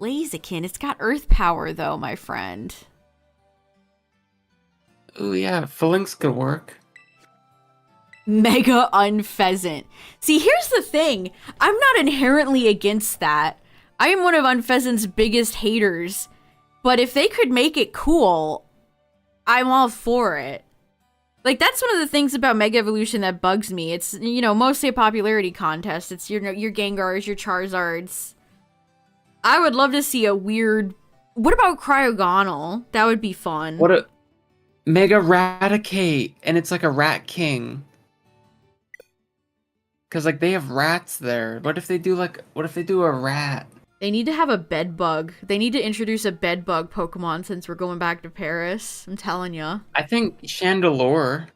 Blaziken, it's got earth power, though, my friend. Oh yeah, Phalanx could work. Mega Unpheasant. See, here's the thing. I'm not inherently against that. I am one of Unpheasant's biggest haters. But if they could make it cool, I'm all for it. Like, that's one of the things about Mega Evolution that bugs me. It's, you know, mostly a popularity contest. It's your Gengars, your Charizards. I would love to see a weird... What about Cryogonal? That would be fun. What a Mega Raticate, and it's like a Rat King. Cause like they have rats there. What if they do a rat? They need to have a bed bug. They need to introduce a bed bug Pokemon since we're going back to Paris. I'm telling ya. I think Chandelure.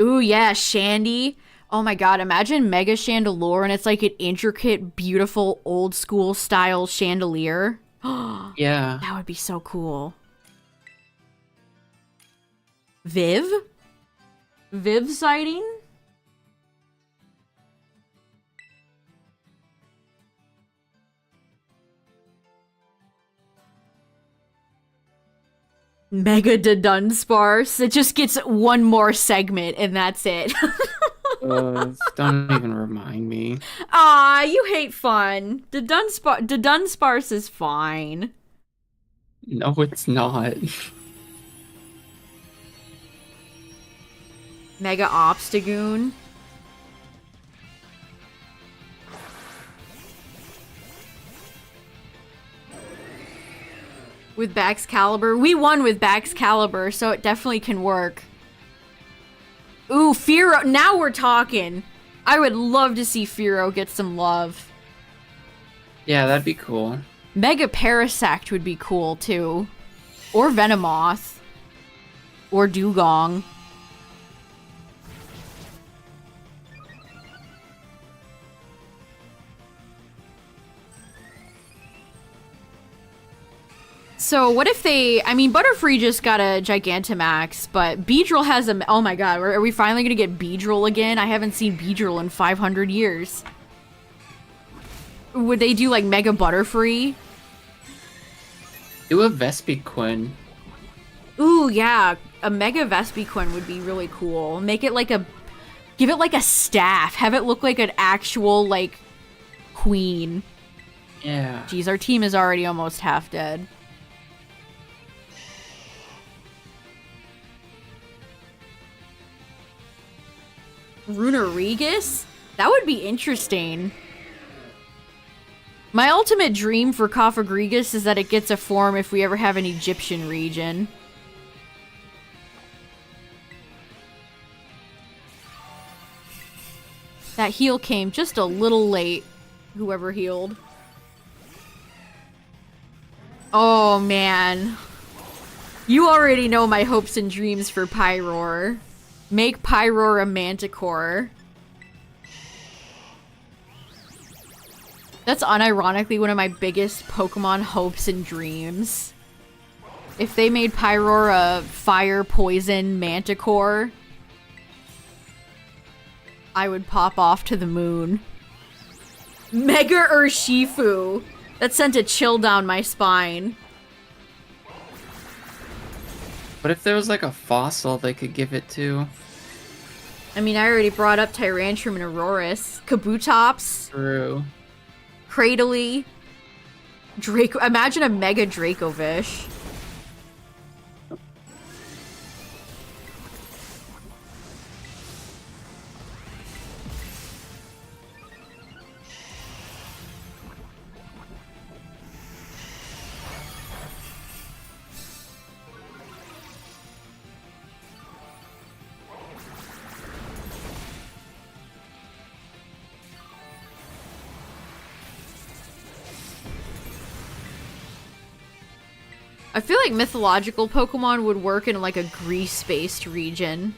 Ooh, yeah, Shandy. Oh my god, imagine Mega Chandelure and it's like an intricate, beautiful, old school style chandelier. Yeah. That would be so cool. Viv? Viv sighting? Mega Dunsparce. It just gets one more segment and that's it. Don't even remind me. Aw, you hate fun. The Dunsparce is fine. No, it's not. Mega Obstagoon. With Baxcalibur. We won with Baxcalibur, so it definitely can work. Ooh, Fearow. Now we're talking. I would love to see Fearow get some love. Yeah, that'd be cool. Mega Parasect would be cool, too. Or Venomoth. Or Dugong. So what if they... I mean, Butterfree just got a Gigantamax, but Beedrill has a... Oh my god, are we finally gonna get Beedrill again? I haven't seen Beedrill in 500 years. Would they do, like, Mega Butterfree? Do a Vespiquen. Ooh, yeah. A Mega Vespiquen would be really cool. Make it like a... Give it, like, a staff. Have it look like an actual, like, queen. Yeah. Jeez, our team is already almost half dead. Runerigus? That would be interesting. My ultimate dream for Cofagrigus is that it gets a form if we ever have an Egyptian region. That heal came just a little late. Whoever healed. Oh, man. You already know my hopes and dreams for Pyroar. Make Pyroar a Manticore. That's unironically one of my biggest Pokemon hopes and dreams. If they made Pyroar a fire poison Manticore, I would pop off to the moon. Mega Urshifu! That sent a chill down my spine. What if there was like a fossil they could give it to? I mean, I already brought up Tyrantrum and Aurorus. Kabutops. True. Cradily. Draco. Imagine a Mega Dracovish. I feel like mythological Pokemon would work in like a Greece-based region.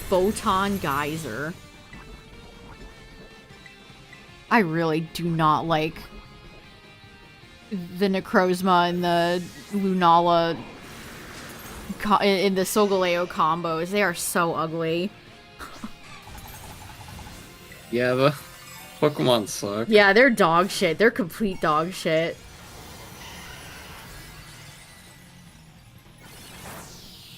Photon Geyser. I really do not like the Necrozma and the Lunala in the Solgaleo combos. They are so ugly. Yeah, the Pokemon suck. Yeah, they're dog shit. They're complete dog shit.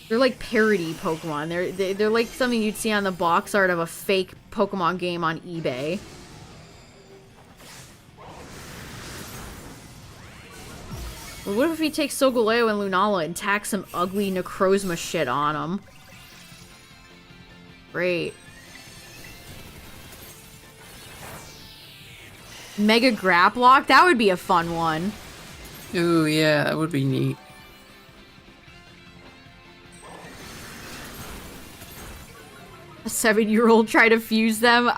They're like parody Pokemon. They're like something you'd see on the box art of a fake Pokemon game on eBay. Well, what if we take Solgaleo and Lunala and tack some ugly Necrozma shit on them? Great. Mega Graplock? That would be a fun one. Ooh, yeah, that would be neat. A 7-year-old try to fuse them?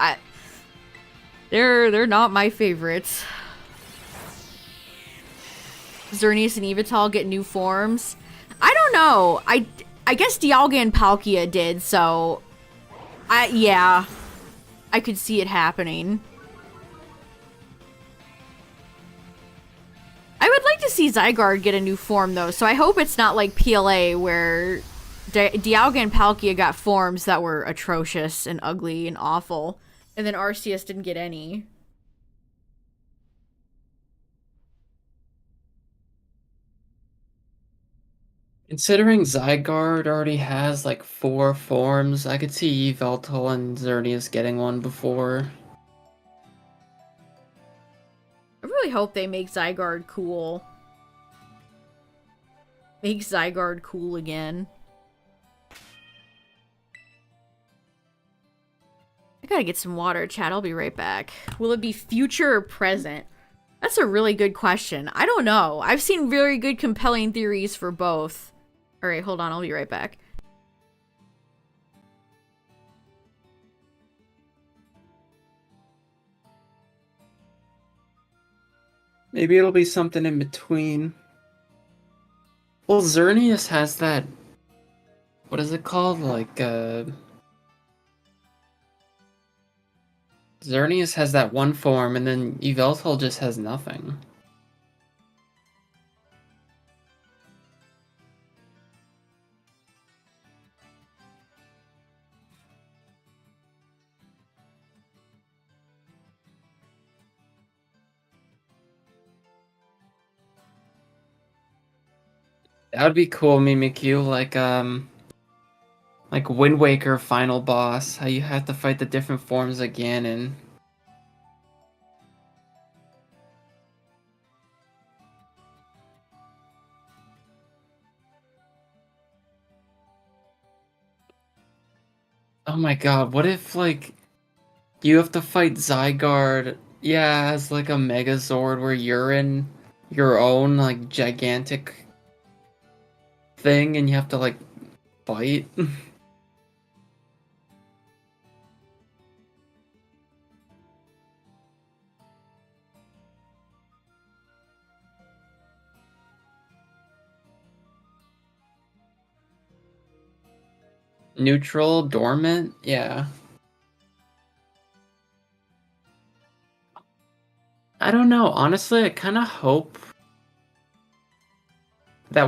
They're not my favorites. Xerneas and Yveltal get new forms? I don't know. I guess Dialga and Palkia did, so... yeah. I could see it happening. I would like to see Zygarde get a new form, though, so I hope it's not like PLA, where Dialga and Palkia got forms that were atrocious and ugly and awful, and then Arceus didn't get any. Considering Zygarde already has like 4 forms, I could see Yveltal and Xerneas getting one before. I really hope they make Zygarde cool. Make Zygarde cool again. I gotta get some water, chat. I'll be right back. Will it be future or present? That's a really good question. I don't know. I've seen very good compelling theories for both. Alright, hold on. I'll be right back. Maybe it'll be something in between. Well, Xerneas has that... What is it called? Like, Xerneas has that one form, and then Yveltal just has nothing. That would be cool, Mimikyu, like Wind Waker final boss, how you have to fight the different forms of Ganon. Oh my god, what if, like, you have to fight Zygarde, yeah, as like a Megazord where you're in your own, like, gigantic thing and you have to, like, fight? Neutral, dormant, yeah. I don't know, honestly, I kind of hope that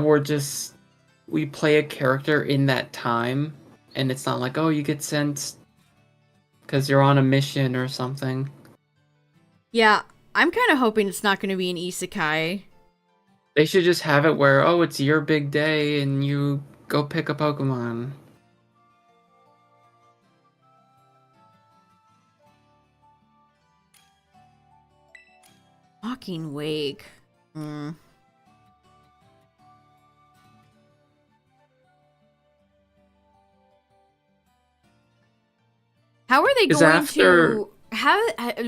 we play a character in that time, and it's not like, oh, you get sent because you're on a mission or something. Yeah, I'm kind of hoping it's not going to be an isekai. They should just have it where, oh, it's your big day and you go pick a Pokemon. Walking Wake. How are they going to...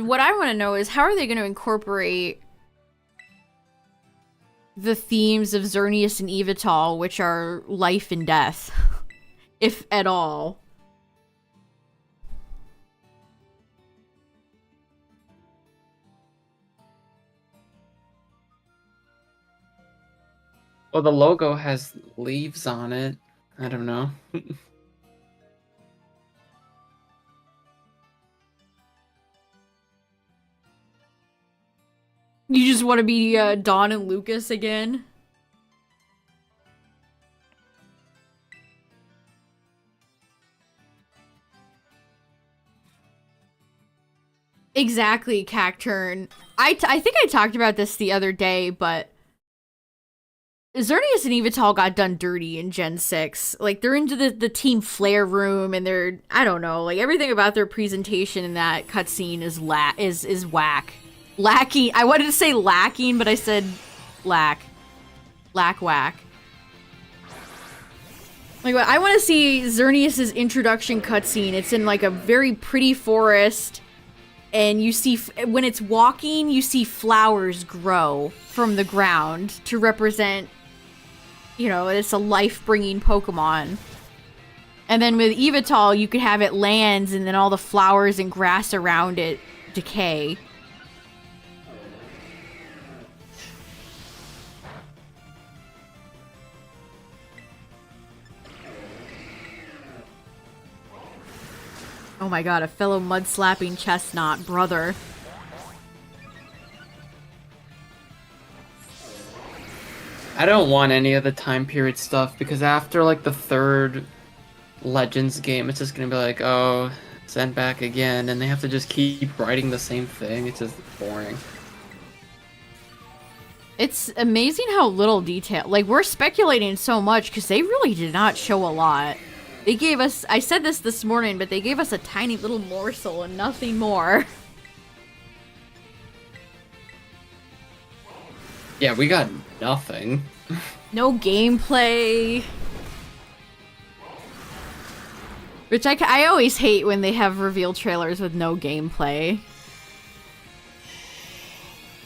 what I want to know is, how are they going to incorporate the themes of Xerneas and Yveltal, which are life and death, if at all? Well, the logo has leaves on it. I don't know. You just want to be Dawn and Lucas again? Exactly, Cacturn. I think I talked about this the other day, but Xerneas and Yveltal got done dirty in Gen 6. Like, they're into the Team Flare room, and they're... I don't know. Like, everything about their presentation in that cutscene is whack. Lacking. I wanted to say lacking, but I said lack. Whack. Like, I want to see Xerneas' introduction cutscene. It's in, like, a very pretty forest, and you see... when it's walking, you see flowers grow from the ground to represent... You know, it's a life-bringing Pokemon. And then with Yveltal, you could have it lands, and then all the flowers and grass around it decay. Oh my god, a fellow mud-slapping chestnut brother. I don't want any of the time period stuff because after like the third Legends game, it's just gonna be like, oh, send back again, and they have to just keep writing the same thing. It's just boring. It's amazing how little detail. Like, we're speculating so much because they really did not show a lot. They gave us, I said this morning, but they gave us a tiny little morsel and nothing more. Yeah, we got nothing. No gameplay. Which I always hate when they have reveal trailers with no gameplay.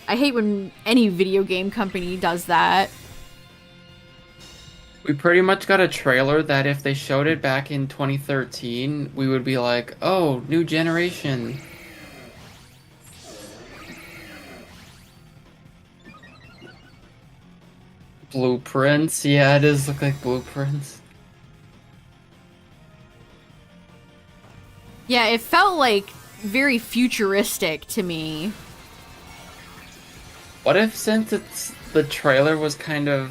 I hate when any video game company does that. We pretty much got a trailer that if they showed it back in 2013, we would be like, oh, new generation. Blueprints? Yeah, it does look like blueprints. Yeah, it felt like very futuristic to me. What if since the trailer was kind of,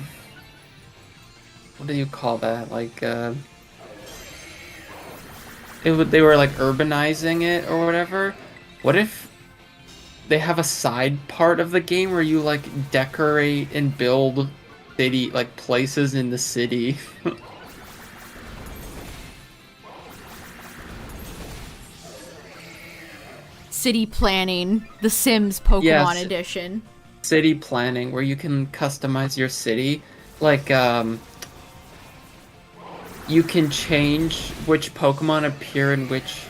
what do you call that? Like, they were like urbanizing it or whatever. What if they have a side part of the game where you like decorate and build city, like places in the city? City planning, The Sims Pokemon Yes. edition. City planning where you can customize your city. Like, you can change which Pokemon appear in which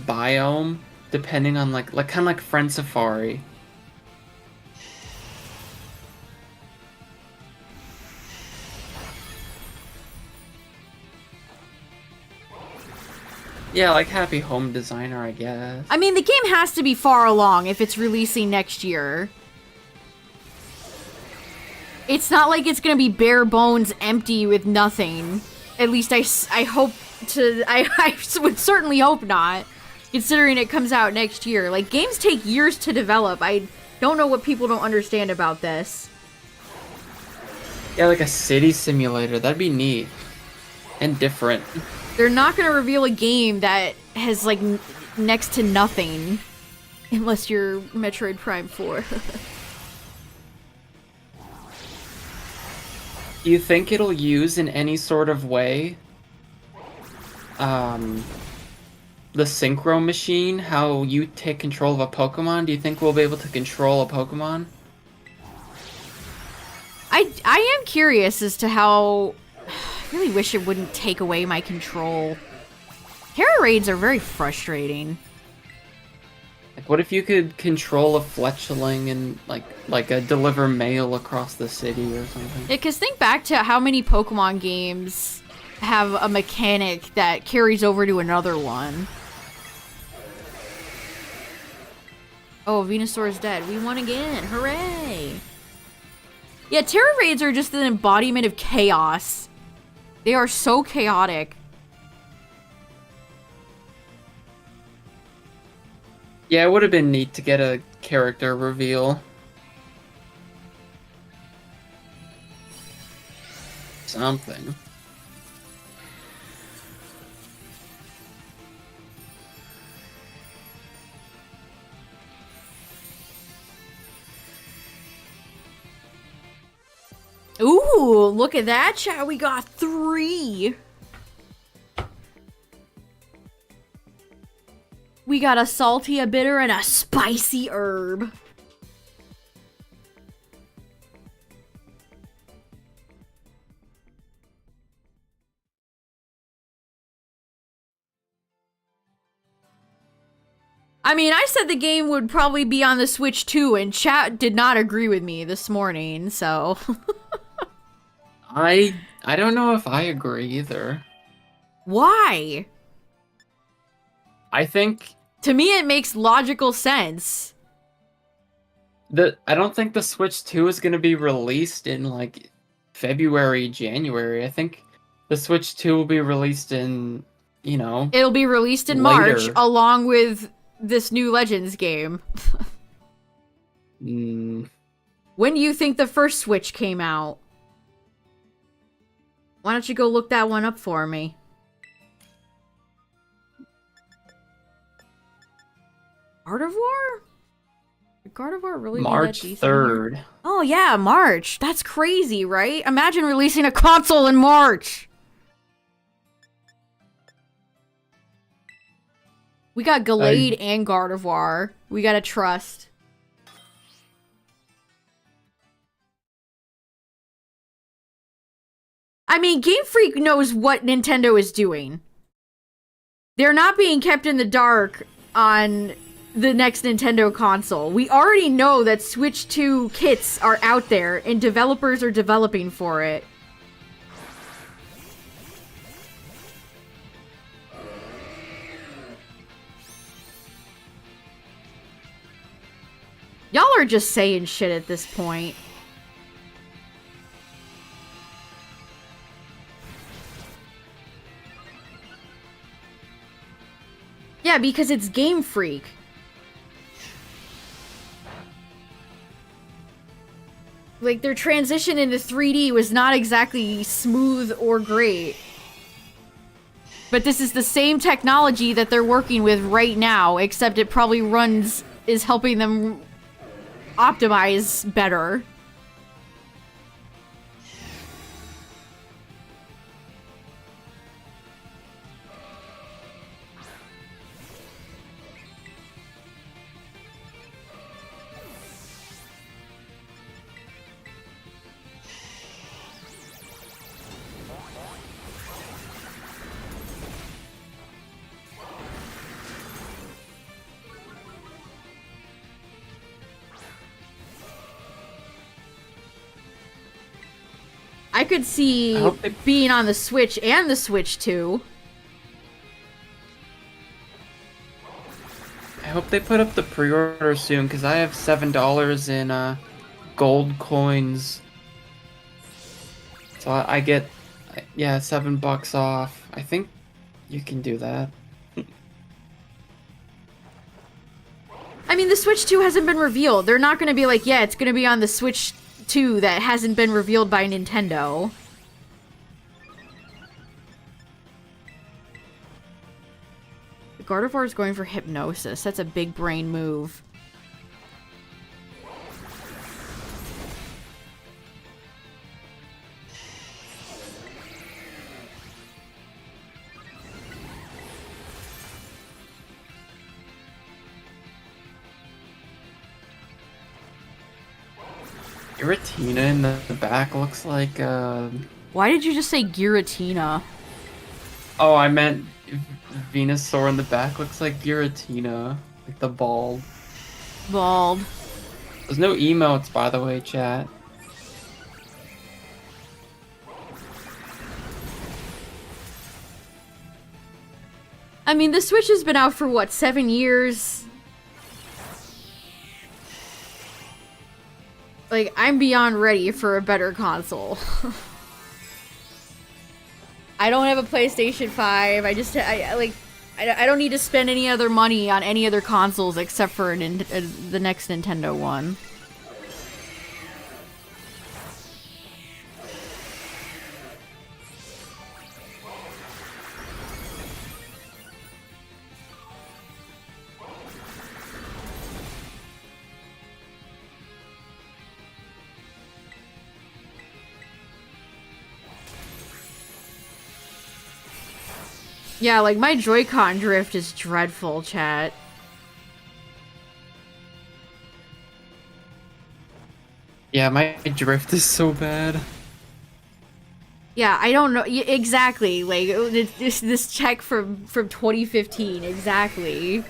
biome depending on like kind of like Friend Safari. Yeah, like Happy Home Designer, I guess. I mean, the game has to be far along if it's releasing next year. It's not like it's gonna be bare bones empty with nothing. At least I hope to... I would certainly hope not, considering it comes out next year. Like, games take years to develop. I don't know what people don't understand about this. Yeah, like a city simulator. That'd be neat. And different. They're not gonna reveal a game that has, like, next to nothing. Unless you're Metroid Prime 4. Do you think it'll use in any sort of way the synchro machine, how you take control of a Pokemon? Do you think we'll be able to control a Pokemon? I am curious as to how... I really wish it wouldn't take away my control. Terra raids are very frustrating. Like, what if you could control a fletchling and like deliver mail across the city or something? Yeah, because think back to how many Pokemon games have a mechanic that carries over to another one. Oh, Venusaur is dead. We won again. Hooray! Yeah, Terra raids are just an embodiment of chaos. They are so chaotic. Yeah, it would have been neat to get a character reveal. Something. Ooh, look at that, chat. We got 3. We got a salty, a bitter, and a spicy herb. I mean, I said the game would probably be on the Switch too, and chat did not agree with me this morning, so... I don't know if I agree either. Why? I think To me, it makes logical sense. I don't think the Switch 2 is going to be released in like February, January. I think the Switch 2 will be released in you know, It'll be released in March, along with this new Legends game. Mm. When do you think the first Switch came out? Why don't you go look that one up for me? Gardevoir? Did Gardevoir really March be that decent? 3rd. Oh yeah, March. That's crazy, right? Imagine releasing a console in March. We got Gallade and Gardevoir. We gotta trust. I mean, Game Freak knows what Nintendo is doing. They're not being kept in the dark on the next Nintendo console. We already know that Switch 2 kits are out there and developers are developing for it. Y'all are just saying shit at this point. Yeah, because it's Game Freak. Like, their transition into 3D was not exactly smooth or great. But this is the same technology that they're working with right now, except it probably is helping them optimize better. I could see being on the Switch and the Switch 2. I hope they put up the pre-order soon, because I have $7 in gold coins. So I get, yeah, $7 off. I think you can do that. I mean, the Switch 2 hasn't been revealed. They're not going to be like, yeah, it's going to be on the Switch 2 that hasn't been revealed by Nintendo. Gardevoir is going for Hypnosis. That's a big brain move. Giratina in the back looks like Why did you just say Giratina? Oh, I meant Venusaur in the back looks like Giratina. Like the bald. Bald. There's no emotes, by the way, chat. I mean, the Switch has been out for, what, 7 years? Like, I'm beyond ready for a better console. I don't have a PlayStation 5. I don't need to spend any other money on any other consoles except for the next Nintendo one. Yeah, like, my Joy-Con drift is dreadful, chat. Yeah, my drift is so bad. Yeah, I don't know. Exactly. Like, this check from 2015. Exactly.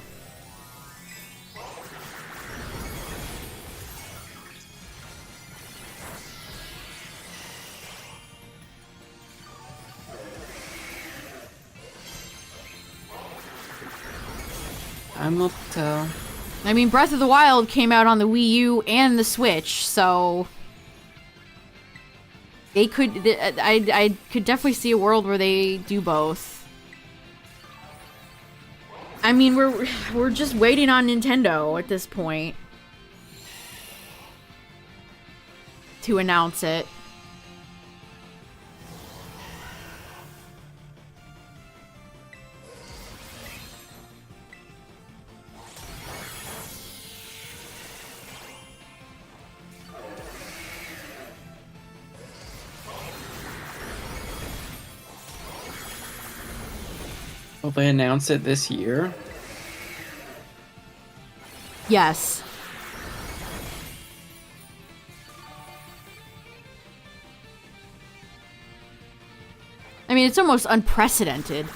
Time will tell. I mean, Breath of the Wild came out on the Wii U and the Switch, so they could. I could definitely see a world where they do both. I mean, we're just waiting on Nintendo at this point to announce it. Will they announce it this year? Yes. I mean, it's almost unprecedented.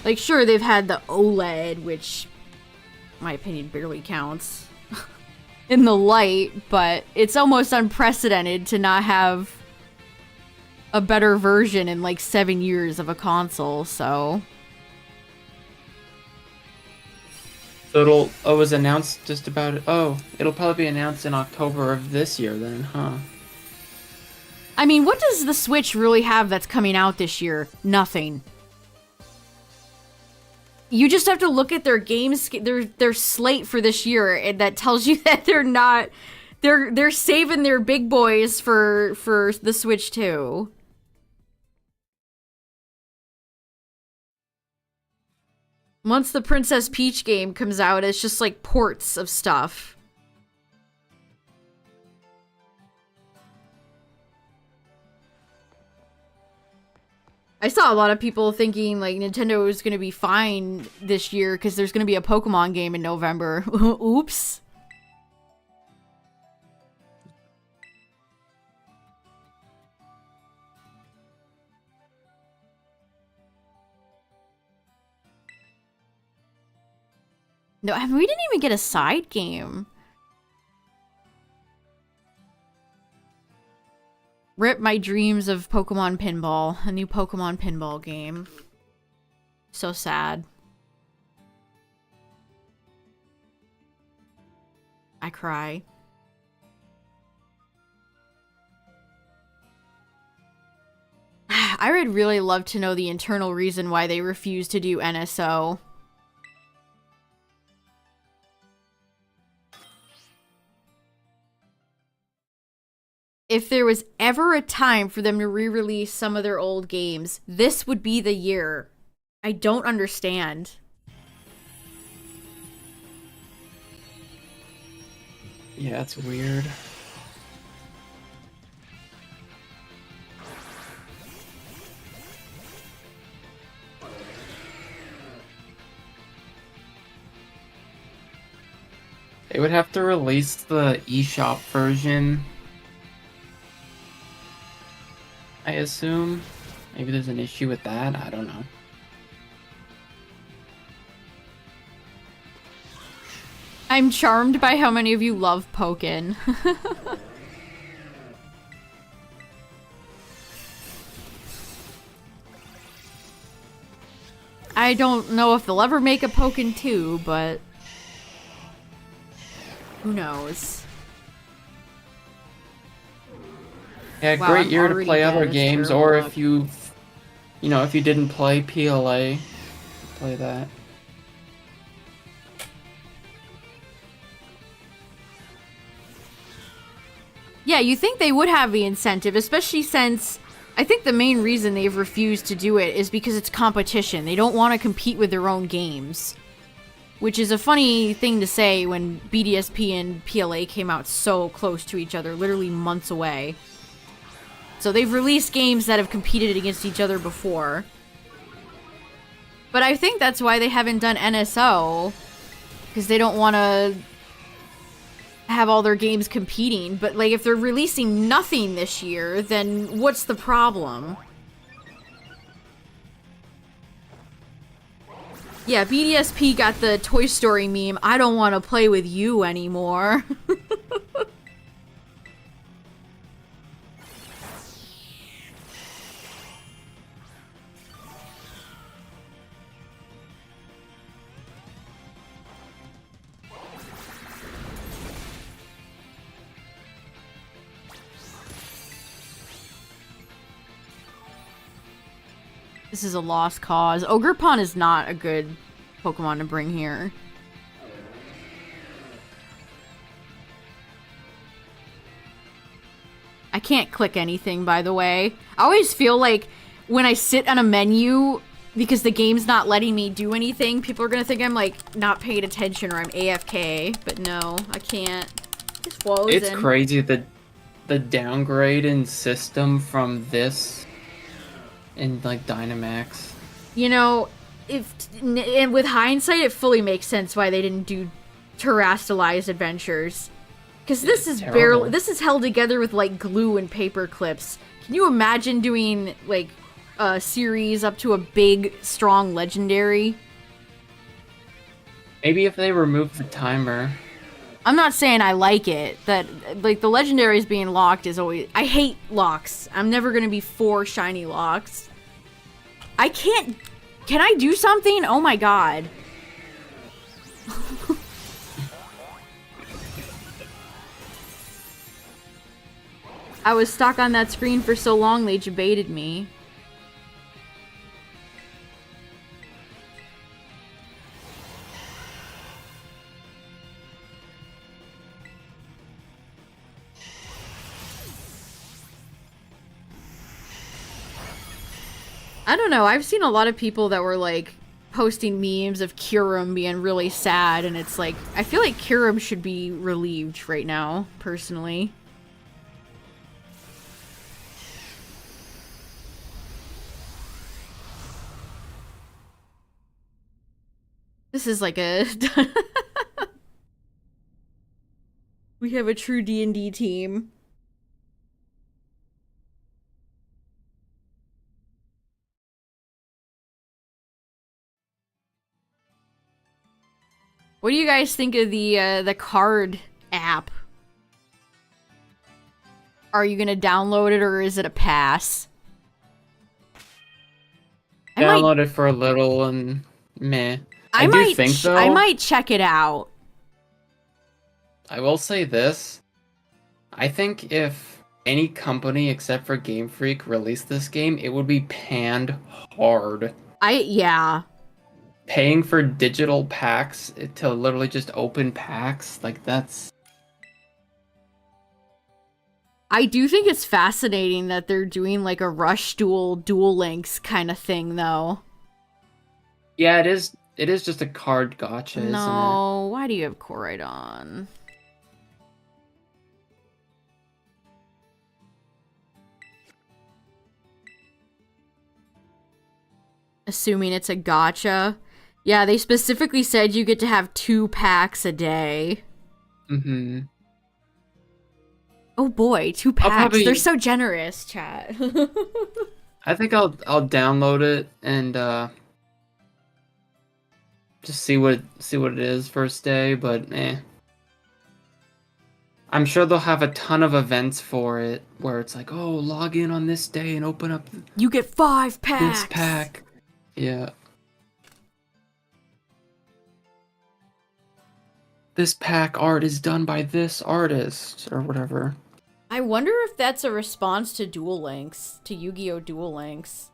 Like, sure, they've had the OLED, which, in my opinion, barely counts in the light, but it's almost unprecedented to not have a better version in, like, 7 years of a console, so... So it was announced just about, it'll probably be announced in October of this year then, huh? I mean, what does the Switch really have that's coming out this year? Nothing. You just have to look at their games, their slate for this year, and that tells you that they're saving their big boys for the Switch too. Once the Princess Peach game comes out, it's just like ports of stuff. I saw a lot of people thinking like Nintendo was going to be fine this year because there's going to be a Pokemon game in November. Oops. No, we didn't even get a side game. Rip my dreams of Pokemon Pinball. A new Pokemon Pinball game. So sad. I cry. I would really love to know the internal reason why they refuse to do NSO. If there was ever a time for them to re-release some of their old games, this would be the year. I don't understand. Yeah, it's weird. They would have to release the eShop version, I assume. Maybe there's an issue with that, I don't know. I'm charmed by how many of you love Pokken. I don't know if they'll ever make a Pokken 2, but who knows? Yeah, Wow, great I'm year to already play dead. other It's games, terrible or luck. if if you didn't play PLA, play that. Yeah, you think they would have the incentive, especially since I think the main reason they've refused to do it is because it's competition. They don't want to compete with their own games. Which is a funny thing to say when BDSP and PLA came out so close to each other, literally months away. So they've released games that have competed against each other before. But I think that's why they haven't done NSO. Because they don't want to have all their games competing. But like, if they're releasing nothing this year, then what's the problem? Yeah, BDSP got the Toy Story meme, I don't want to play with you anymore. This is a lost cause. Ogre Pond is not a good Pokemon to bring here. I can't click anything, by the way. I always feel like when I sit on a menu, because the game's not letting me do anything, people are gonna think I'm, like, not paying attention or I'm AFK. But no, I can't. Just frozen. It's crazy the downgrade in system from this and, like, Dynamax. You know, and with hindsight, it fully makes sense why they didn't do Terastallized Adventures. Because this is barely, this is held together with, like, glue and paper clips. Can you imagine doing, like, a series up to a big, strong legendary? Maybe if they remove the timer. I'm not saying I like it. That, like, the legendaries being locked is always... I hate locks. I'm never gonna be for shiny locks. I can't... Can I do something? Oh my god. I was stuck on that screen for so long, they debated me. I don't know, I've seen a lot of people that were, like, posting memes of Kyurem being really sad, and it's like, I feel like Kyurem should be relieved right now, personally. This is like a... We have a true D&D team. What do you guys think of the card app? Are you gonna download it or is it a pass? Download it for a little and meh. I do think though, I might check it out. I will say this. I think if any company except for Game Freak released this game, it would be panned hard. Yeah. Paying for digital packs to literally just open packs, like that's... I do think it's fascinating that they're doing like a Rush Duel Links kind of thing, though. Yeah, it is just a card gotcha, isn't it? No, why do you have Koraidon? Assuming it's a gotcha. Yeah, they specifically said you get to have 2 packs a day. Mm-hmm. Oh boy, 2 packs. They're so generous, chat. I think I'll download it and just see what it is first day, but I'm sure they'll have a ton of events for it where it's like, oh, log in on this day and open up you get 5 packs. This pack. Yeah. This pack art is done by this artist or whatever. I wonder if that's a response to Duel Links, to Yu-Gi-Oh! Duel Links.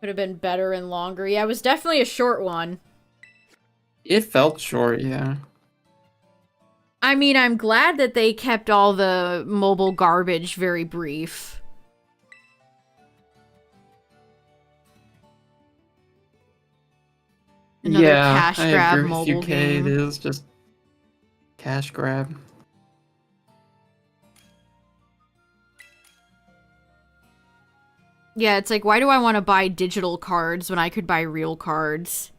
Could have been better and longer. Yeah, it was definitely a short one. It felt short, yeah. I mean, I'm glad that they kept all the mobile garbage very brief. Another cash grab mobile game. It is just cash grab. Yeah, it's like, why do I want to buy digital cards when I could buy real cards?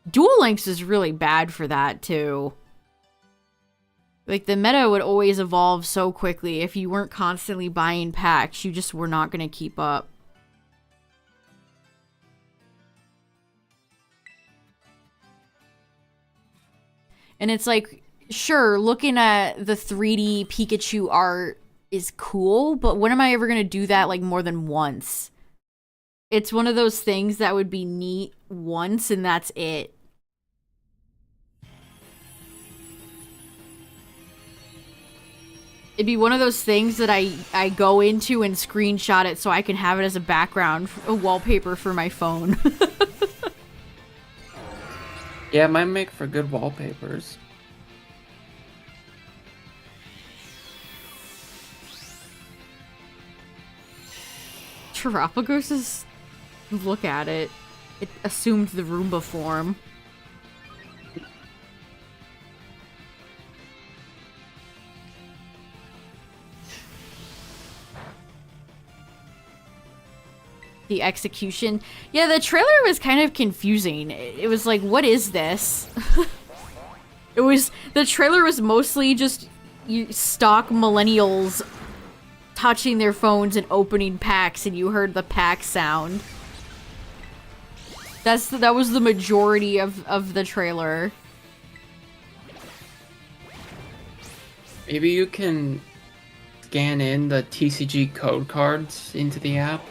Duel Links is really bad for that, too. Like, the meta would always evolve so quickly. If you weren't constantly buying packs, you just were not going to keep up. And it's like, sure, looking at the 3D Pikachu art is cool, but when am I ever going to do that, like, more than once? It's one of those things that would be neat once, and that's it. It'd be one of those things that I go into and screenshot it so I can have it as a background, a wallpaper for my phone. Yeah, it might make for good wallpapers. Terapagos is... Look at it. It assumed the Roomba form. The execution. Yeah, the trailer was kind of confusing. It was like, what is this? The trailer was mostly just stock millennials touching their phones and opening packs, and you heard the pack sound. That was the majority of the trailer. Maybe you can scan in the TCG code cards into the app.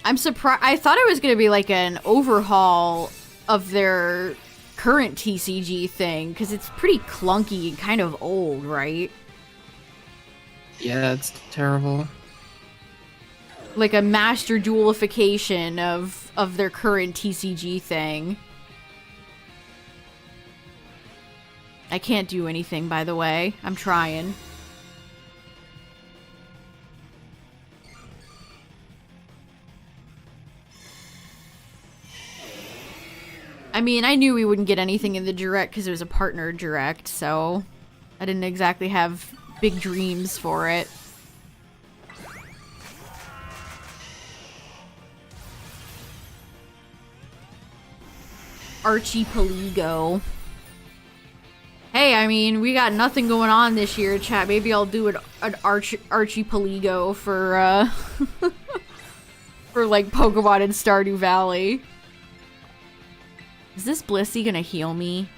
I'm surprised. I thought it was going to be like an overhaul of their current TCG thing, because it's pretty clunky and kind of old, right? Yeah, it's terrible. Like a master duelification of their current TCG thing. I can't do anything, by the way. I'm trying. I mean, I knew we wouldn't get anything in the direct because it was a partner direct, so I didn't exactly have big dreams for it. Archie Poligo. Hey, I mean, we got nothing going on this year, chat. Maybe I'll do an Archie Poligo for, for, like, Pokemon in Stardew Valley. Is this Blissey gonna heal me?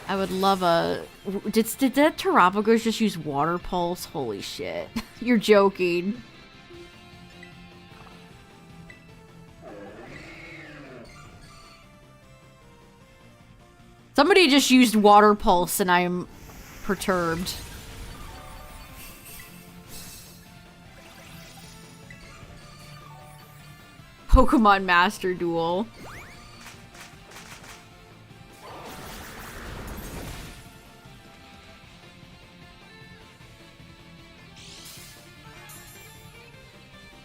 I would love a... Did that Terapagos just use Water Pulse? Holy shit. You're joking. Somebody just used Water Pulse and I'm perturbed. Pokemon Master Duel.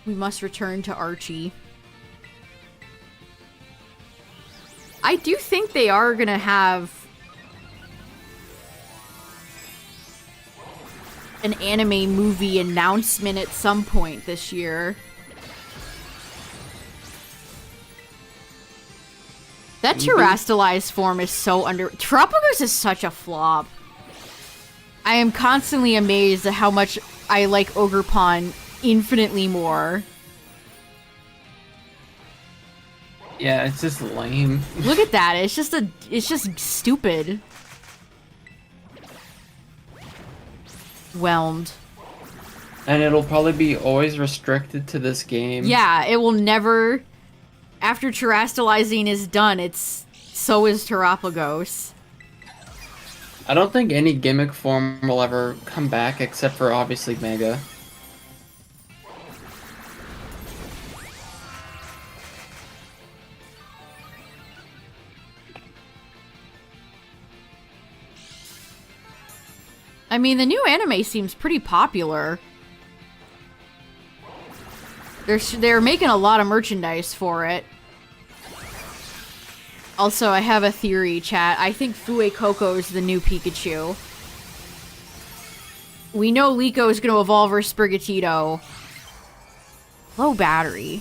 We must return to Archie. I do think they are gonna have an anime movie announcement at some point this year. That terastallized form is so under... Terapagos is such a flop. I am constantly amazed at how much I like Ogerpon infinitely more. Yeah, it's just lame. Look at that. It's just stupid. Whelmed. And it'll probably be always restricted to this game. Yeah, it will never... After terastallizing is done, so is Terapagos. I don't think any gimmick form will ever come back except for obviously Mega. I mean, the new anime seems pretty popular. They're making a lot of merchandise for it. Also, I have a theory, chat. I think Fuecoco is the new Pikachu. We know Liko is going to evolve her Sprigatito. Low battery.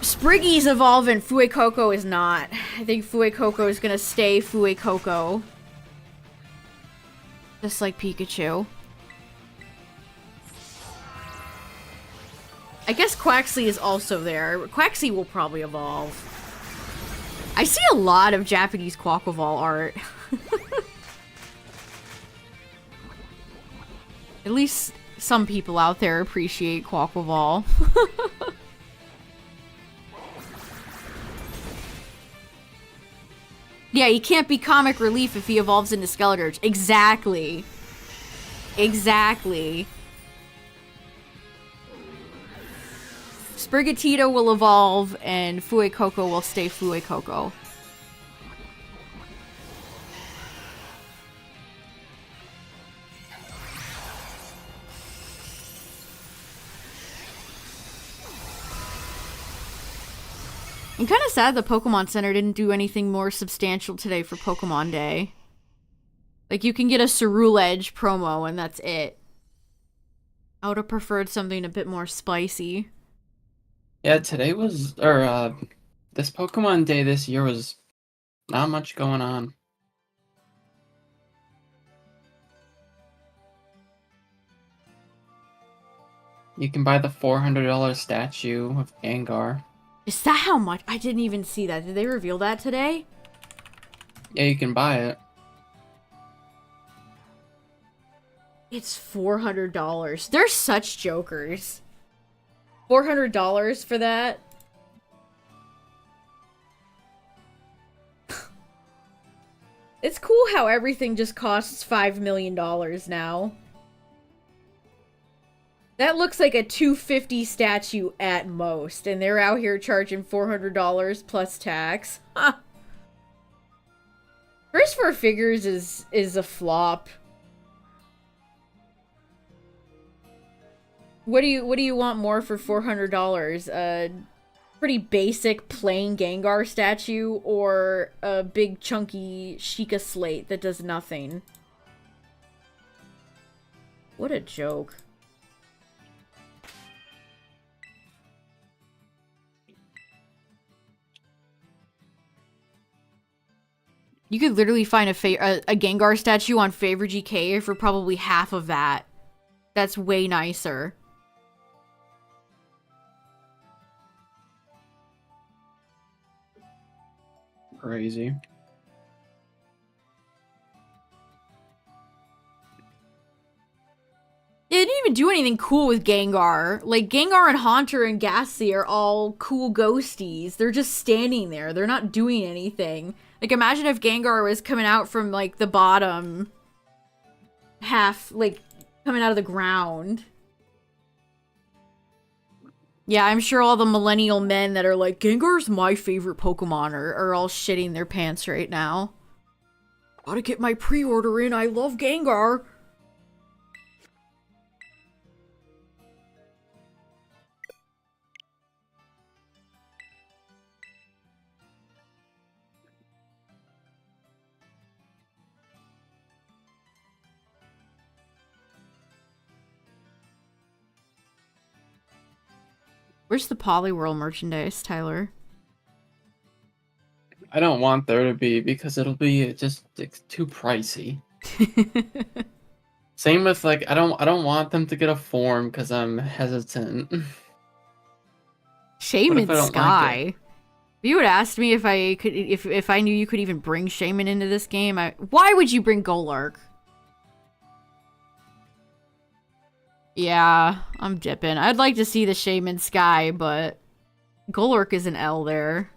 Spriggy's evolving, Fuecoco is not. I think Fuecoco is going to stay Fuecoco. Just like Pikachu. I guess Quaxley is also there. Quaxley will probably evolve. I see a lot of Japanese Quaquaval art. At least some people out there appreciate Quaquaval. Yeah, he can't be comic relief if he evolves into Skeledirge. Exactly. Exactly. Sprigatito will evolve, and Fuecoco will stay Fuecoco. I'm kind of sad the Pokemon Center didn't do anything more substantial today for Pokemon Day. Like, you can get a Ceruledge promo, and that's it. I would have preferred something a bit more spicy. Yeah, today was, this Pokemon Day this year was not much going on. You can buy the $400 statue of Gengar. Is that how much? I didn't even see that. Did they reveal that today? Yeah, you can buy it. It's $400. They're such jokers. $400 for that? It's cool how everything just costs $5 million now. That looks like a $250 statue at most, and they're out here charging $400 plus tax. Huh. First for Figures is a flop. What do you want more for $400? A pretty basic plain Gengar statue or a big chunky Sheikah slate that does nothing? What a joke. You could literally find a Gengar statue on Favor GK for probably half of that. That's way nicer. Crazy. It didn't even do anything cool with Gengar. Like, Gengar and Haunter and Ghastly are all cool ghosties. They're just standing there. They're not doing anything. Like, imagine if Gengar was coming out from, like, the bottom half, like, coming out of the ground. Yeah, I'm sure all the millennial men that are like, Gengar's my favorite Pokemon are all shitting their pants right now. Gotta get my pre-order in. I love Gengar. Where's the Poliwhirl merchandise, Tyler? I don't want there to be because it'll be just too pricey. Same with like I don't want them to get a form because I'm hesitant. Shaman Sky. Like, if you had asked me if I could, if I knew you could even bring Shaman into this game, why would you bring Golurk? Yeah, I'm dipping. I'd like to see the Shaman Sky, but Golurk is an L there.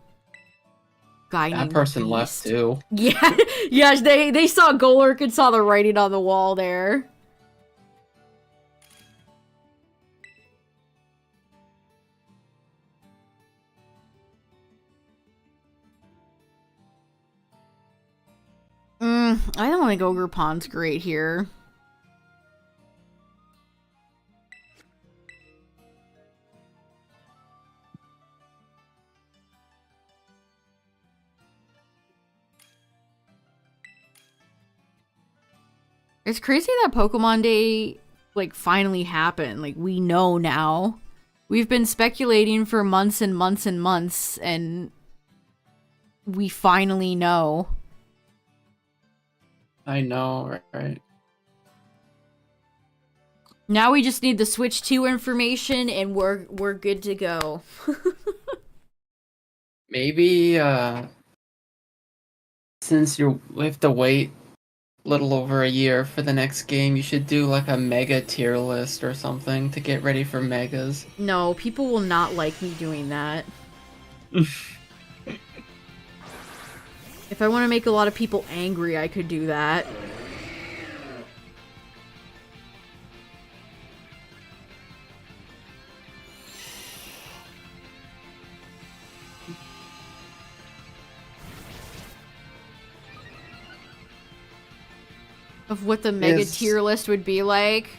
Guy that person Beast. Left too. Yeah, yeah. They saw Golurk and saw the writing on the wall there. I don't think Ogerpon's great here. It's crazy that Pokemon Day, like, finally happened. Like, we know now. We've been speculating for months and months and months, and we finally know. I know, right? Now we just need the Switch 2 information, and we're good to go. Maybe, since we have to wait little over a year for the next game, you should do like a mega tier list or something to get ready for megas. No, people will not like me doing that. If I want to make a lot of people angry, I could do that. Of what the mega tier list would be like.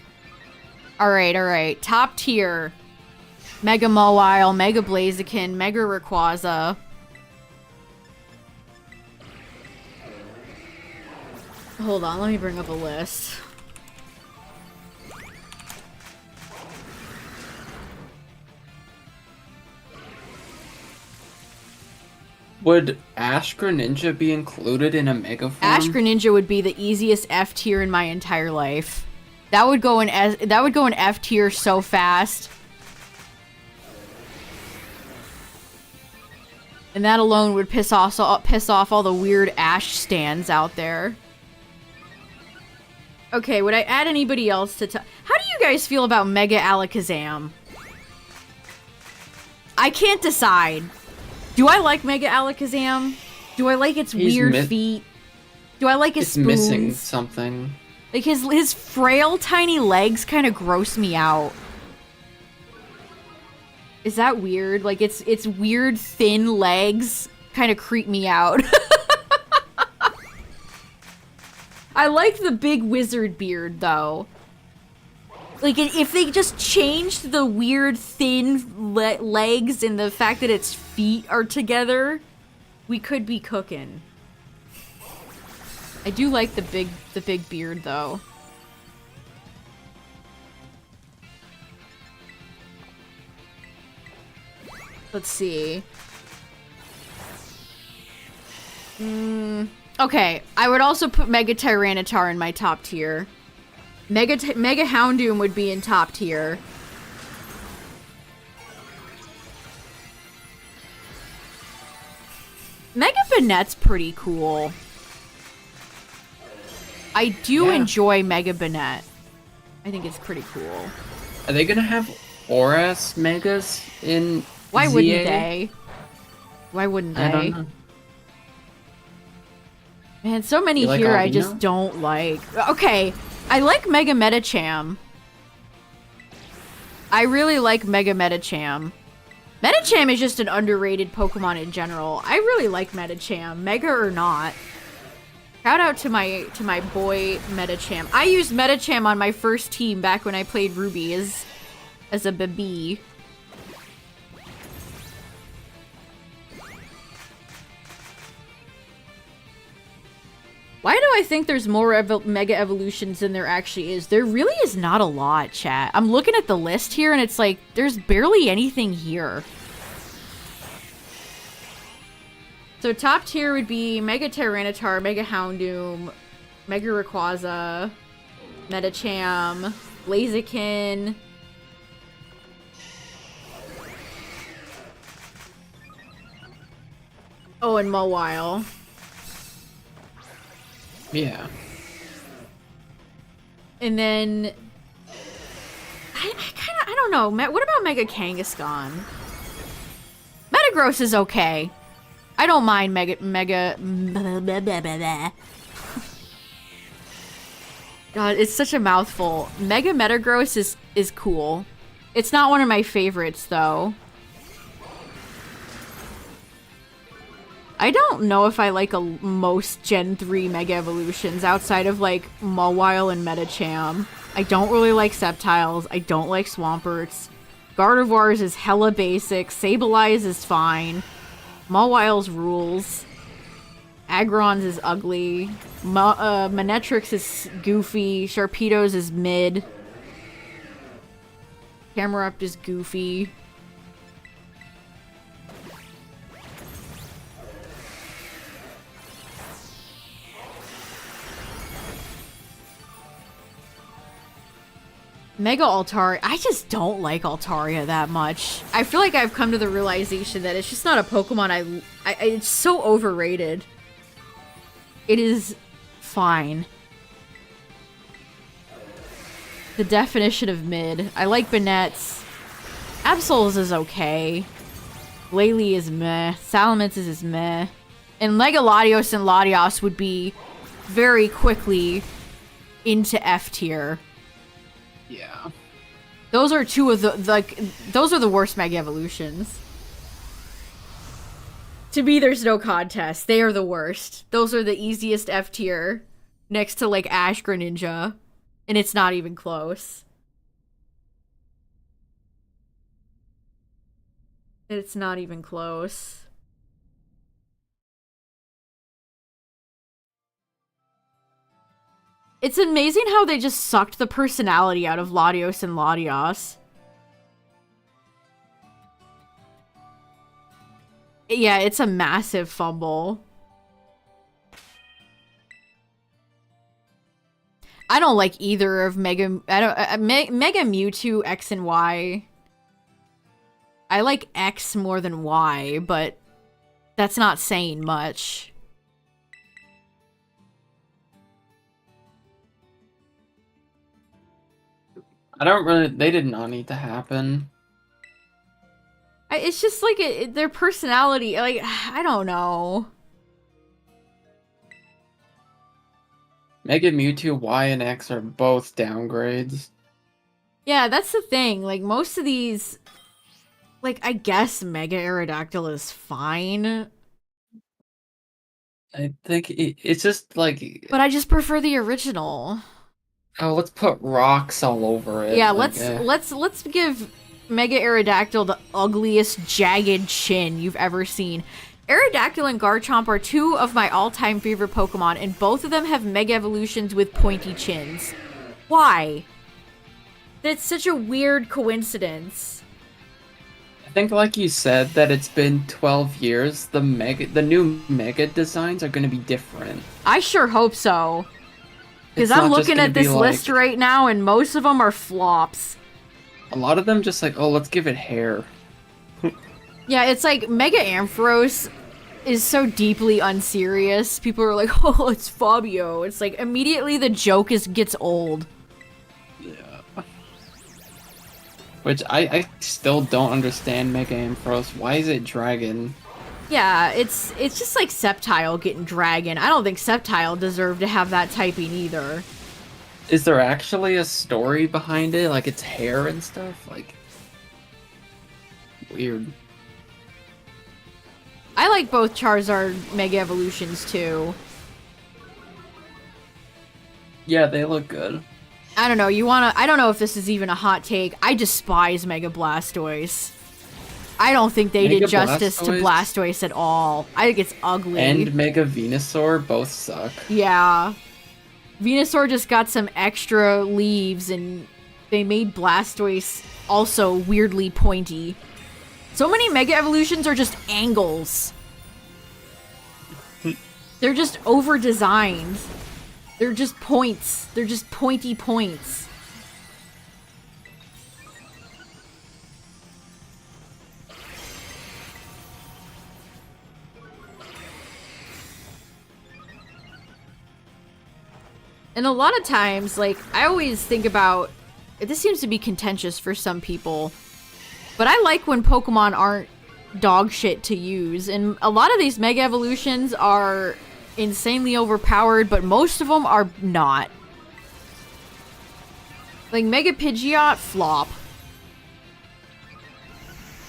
Alright. Top tier. Mega Mawile, Mega Blaziken, Mega Rayquaza. Hold on, let me bring up a list. Would Ash Greninja be included in a Mega form? Ash Greninja would be the easiest F tier in my entire life. That would go in F tier so fast. And that alone would piss off all the weird Ash stands out there. Okay, would I add anybody else to how do you guys feel about Mega Alakazam? I can't decide. Do I like Mega Alakazam? Do I like its weird feet? Do I like his spoons? It's missing something. Like his frail tiny legs kind of gross me out. Is that weird? Like its weird thin legs kind of creep me out. I like the big wizard beard though. Like if they just changed the weird thin legs and the fact that its feet are together, we could be cooking. I do like the big beard though. Let's see. Okay, I would also put Mega Tyranitar in my top tier. Mega Houndoom would be in top tier. Mega Banette's pretty cool. I do enjoy Mega Banette. I think it's pretty cool. Are they gonna have Oras Megas in Why ZA? wouldn't they? Why wouldn't they? I don't know. Man, so many like here I Albino? just don't like. Okay, I like Mega Metacham. I really like Mega Metacham. Metacham is just an underrated Pokemon in general. I really like Metacham, Mega or not. Shout out to my boy Metacham. I used Metacham on my first team back when I played Ruby as a baby. Why do I think there's more Mega Evolutions than there actually is? There really is not a lot, chat. I'm looking at the list here and it's like, there's barely anything here. So top tier would be Mega Tyranitar, Mega Houndoom, Mega Rayquaza, Metacham, Blaziken. Oh, and Mawile. Yeah. And then I don't know. What about Mega Kangaskhan? Metagross is okay. I don't mind Mega. God, it's such a mouthful. Mega Metagross is cool. It's not one of my favorites though. I don't know if I like most Gen 3 Mega Evolutions outside of like Mawile and Metacham. I don't really like Sceptiles. I don't like Swamperts. Gardevoir's is hella basic. Sableye is fine. Mawile's rules. Agron's is ugly. Manectrix is goofy. Sharpedo's is mid. Camerupt is goofy. Mega Altaria. I just don't like Altaria that much. I feel like I've come to the realization that it's just not a Pokemon it's so overrated. It is fine. The definition of mid. I like Banette's. Absol's is okay. Laylee is meh. Salamence is meh. And Mega Latios and Latios would be very quickly into F tier. Yeah. Those are two of the, like, those are the worst Mega Evolutions. To me, there's no contest. They are the worst. Those are the easiest F tier next to, like, Ash Greninja. And it's not even close. It's not even close. It's amazing how they just sucked the personality out of Latios and Latios. Yeah, it's a massive fumble. I don't like either of Mega Mewtwo X and Y. I like X more than Y, but that's not saying much. They did not need to happen. It's just like their personality, like, I don't know. Mega Mewtwo Y and X are both downgrades. Yeah, that's the thing. Like, most of these, like, I guess Mega Aerodactyl is fine. I think it's just like... But I just prefer the original. Oh, let's put rocks all over it. Yeah, like, let's give Mega Aerodactyl the ugliest jagged chin you've ever seen. Aerodactyl and Garchomp are two of my all-time favorite Pokemon, and both of them have Mega Evolutions with pointy chins. Why? That's such a weird coincidence. I think, like you said, that it's been 12 years. The new Mega designs are going to be different. I sure hope so. Because I'm looking at this list right now, and most of them are flops. A lot of them just like, oh, let's give it hair. Yeah, it's like Mega Ampharos is so deeply unserious. People are like, oh, it's Fabio. It's like, immediately the joke gets old. Yeah. Which I still don't understand Mega Ampharos. Why is it Dragon? Yeah, it's just like Sceptile getting Dragon. I don't think Sceptile deserved to have that typing either. Is there actually a story behind it? Like its hair and stuff? Like, weird. I like both Charizard Mega Evolutions too. Yeah, they look good. I don't know, I don't know if this is even a hot take. I despise Mega Blastoise. I don't think they did justice to Blastoise at all. I think it's ugly. And Mega Venusaur both suck. Yeah. Venusaur just got some extra leaves and they made Blastoise also weirdly pointy. So many Mega Evolutions are just angles. They're just over-designed. They're just points. They're just pointy points. And a lot of times, like, I always think about... This seems to be contentious for some people. But I like when Pokemon aren't dog shit to use. And a lot of these Mega Evolutions are insanely overpowered, but most of them are not. Like, Mega Pidgeot, flop.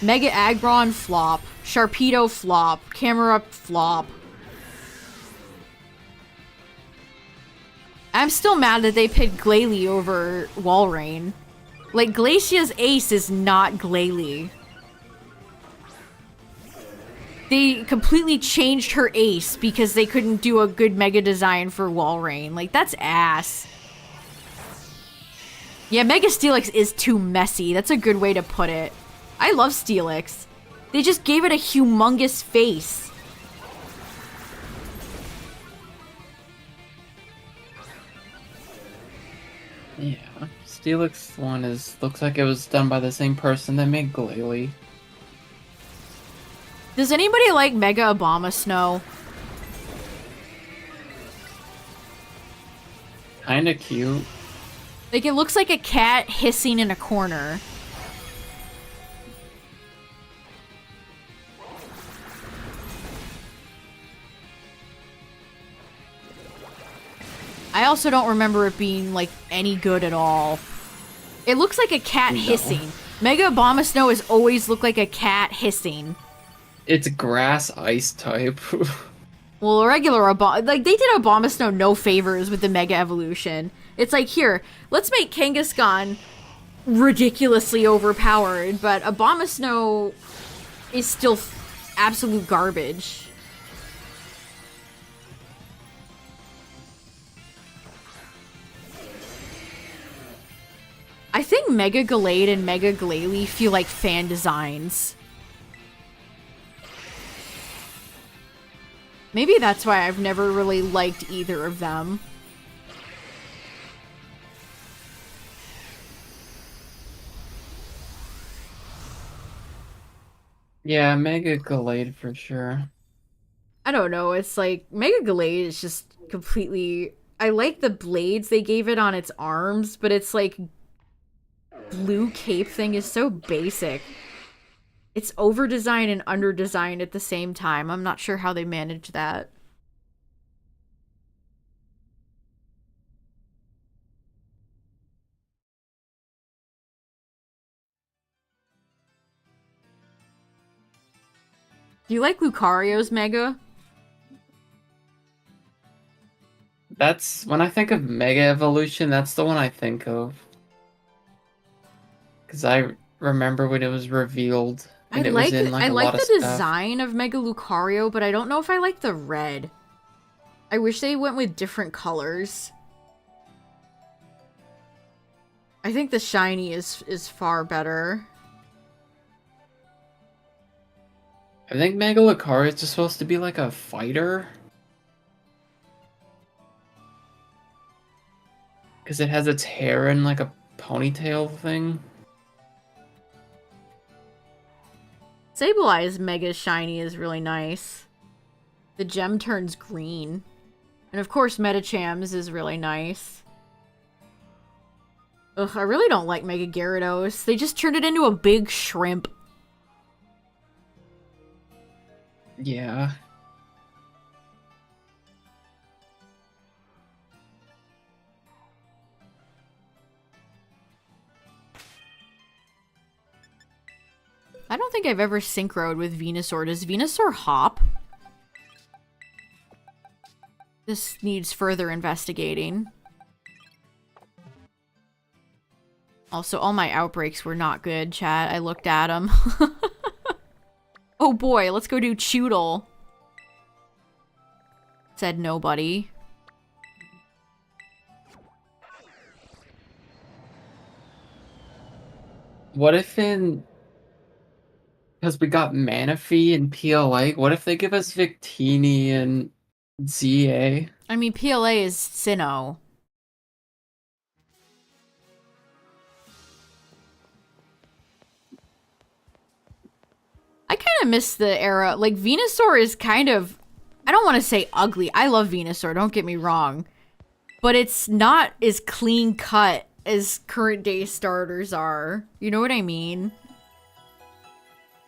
Mega Aggron, flop. Sharpedo, flop. Camerupt, flop. I'm still mad that they picked Glalie over Walrein. Like, Glacia's ace is not Glalie. They completely changed her ace because they couldn't do a good Mega design for Walrein. Like, that's ass. Yeah, Mega Steelix is too messy. That's a good way to put it. I love Steelix. They just gave it a humongous face. Yeah, Steelix one looks like it was done by the same person that made Glalie. Does anybody like Mega Abomasnow? Kinda cute. Like, it looks like a cat hissing in a corner. I also don't remember it being, like, any good at all. It looks like a cat hissing. Mega Abomasnow has always looked like a cat hissing. It's grass ice type. Well, a regular like, they did Abomasnow no favors with the Mega Evolution. It's like, here, let's make Kangaskhan ridiculously overpowered, but Abomasnow is still absolute garbage. I think Mega Gallade and Mega Glalie feel like fan designs. Maybe that's why I've never really liked either of them. Yeah, Mega Gallade for sure. I don't know, it's like, Mega Gallade is just completely... I like the blades they gave it on its arms, but it's like... blue cape thing is so basic. It's over-designed and under-designed at the same time. I'm not sure how they managed that. Do you like Lucario's Mega? That's when I think of Mega Evolution, that's the one I think of. Because I remember when it was revealed. And it was in like a lot of the stuff. design of Mega Lucario, but I don't know if I like the red. I wish they went with different colors. I think the shiny is far better. I think Mega Lucario is just supposed to be like a fighter. Because it has its hair in like a ponytail thing. Sableye's Mega Shiny is really nice. The gem turns green. And of course Metacham's is really nice. Ugh, I really don't like Mega Gyarados. They just turned it into a big shrimp. Yeah. I don't think I've ever synchroed with Venusaur. Does Venusaur hop? This needs further investigating. Also, all my outbreaks were not good, chat. I looked at them. Oh boy, let's go do Choodle. Said nobody. What if in... Because we got Manaphy and PLA, what if they give us Victini and ZA? I mean, PLA is Sinnoh. I kind of miss the era. Like, Venusaur is kind of... I don't want to say ugly. I love Venusaur, don't get me wrong. But it's not as clean cut as current day starters are. You know what I mean?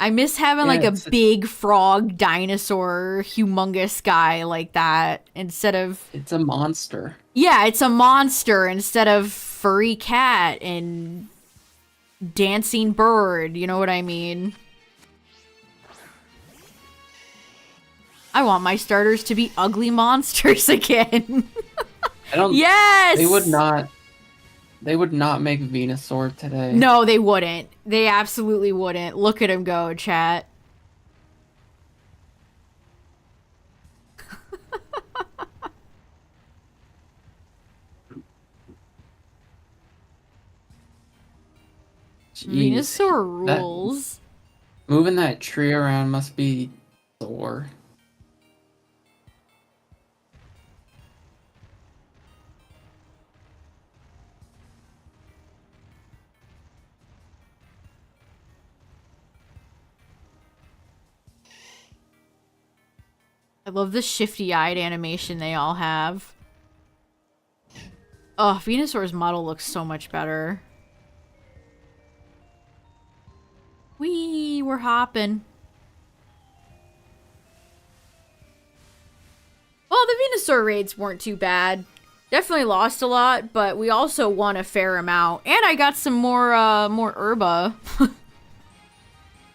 I miss having, like, a big frog dinosaur humongous guy like that instead of... It's a monster. Yeah, it's a monster instead of furry cat and dancing bird. You know what I mean? I want my starters to be ugly monsters again. I don't... Yes! They would not make Venusaur today. No, they wouldn't. They absolutely wouldn't. Look at him go, chat. Jeez, Venusaur rules. Moving that tree around must be sore. I love the shifty-eyed animation they all have. Oh, Venusaur's model looks so much better. We're hopping. Well, the Venusaur raids weren't too bad. Definitely lost a lot, but we also won a fair amount. And I got some more herba.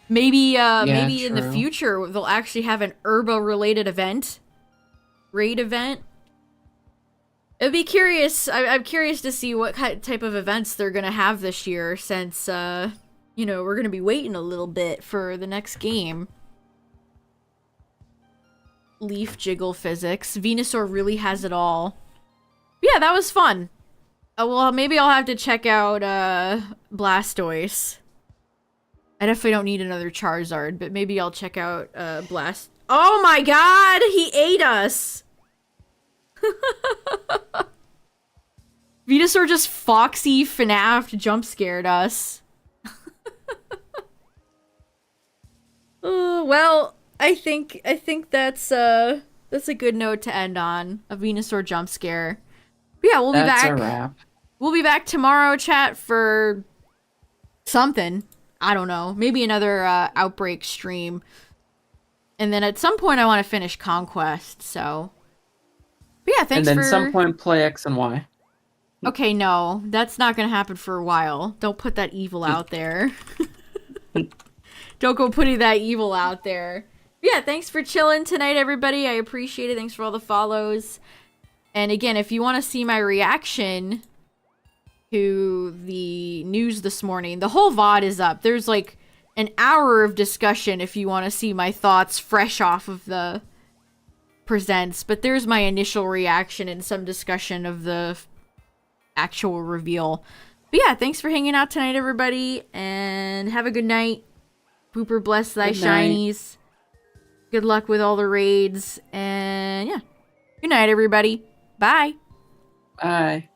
Maybe maybe in the true. future they'll actually have an herba related event. Raid event. It'd be curious. I'm curious to see what type of events they're gonna have this year, since you know, we're gonna be waiting a little bit for the next game. Leaf jiggle physics. Venusaur really has it all. Yeah, that was fun. Well, maybe I'll have to check out Blastoise. I definitely don't need another Charizard, but maybe I'll check out Blast. Oh my god, he ate us. Venusaur just foxy FNAF jump scared us. Well, I think that's a good note to end on. A Venusaur jump scare. But yeah, we'll be back. That's a wrap. We'll be back tomorrow, chat, for something. I don't know. Maybe another Outbreak stream. And then at some point I want to finish Conquest, so. But yeah, thanks for... And then some point play X and Y. Okay, no. That's not going to happen for a while. Don't put that evil out there. Don't go putting that evil out there. But yeah, thanks for chilling tonight, everybody. I appreciate it. Thanks for all the follows. And again, if you want to see my reaction to the news this morning, the whole VOD is up. There's like an hour of discussion if you want to see my thoughts fresh off of the presents. But there's my initial reaction and some discussion of the actual reveal. But yeah, thanks for hanging out tonight, everybody. And have a good night. Booper bless thy shinies. Good luck with all the raids. And yeah. Good night, everybody. Bye. Bye.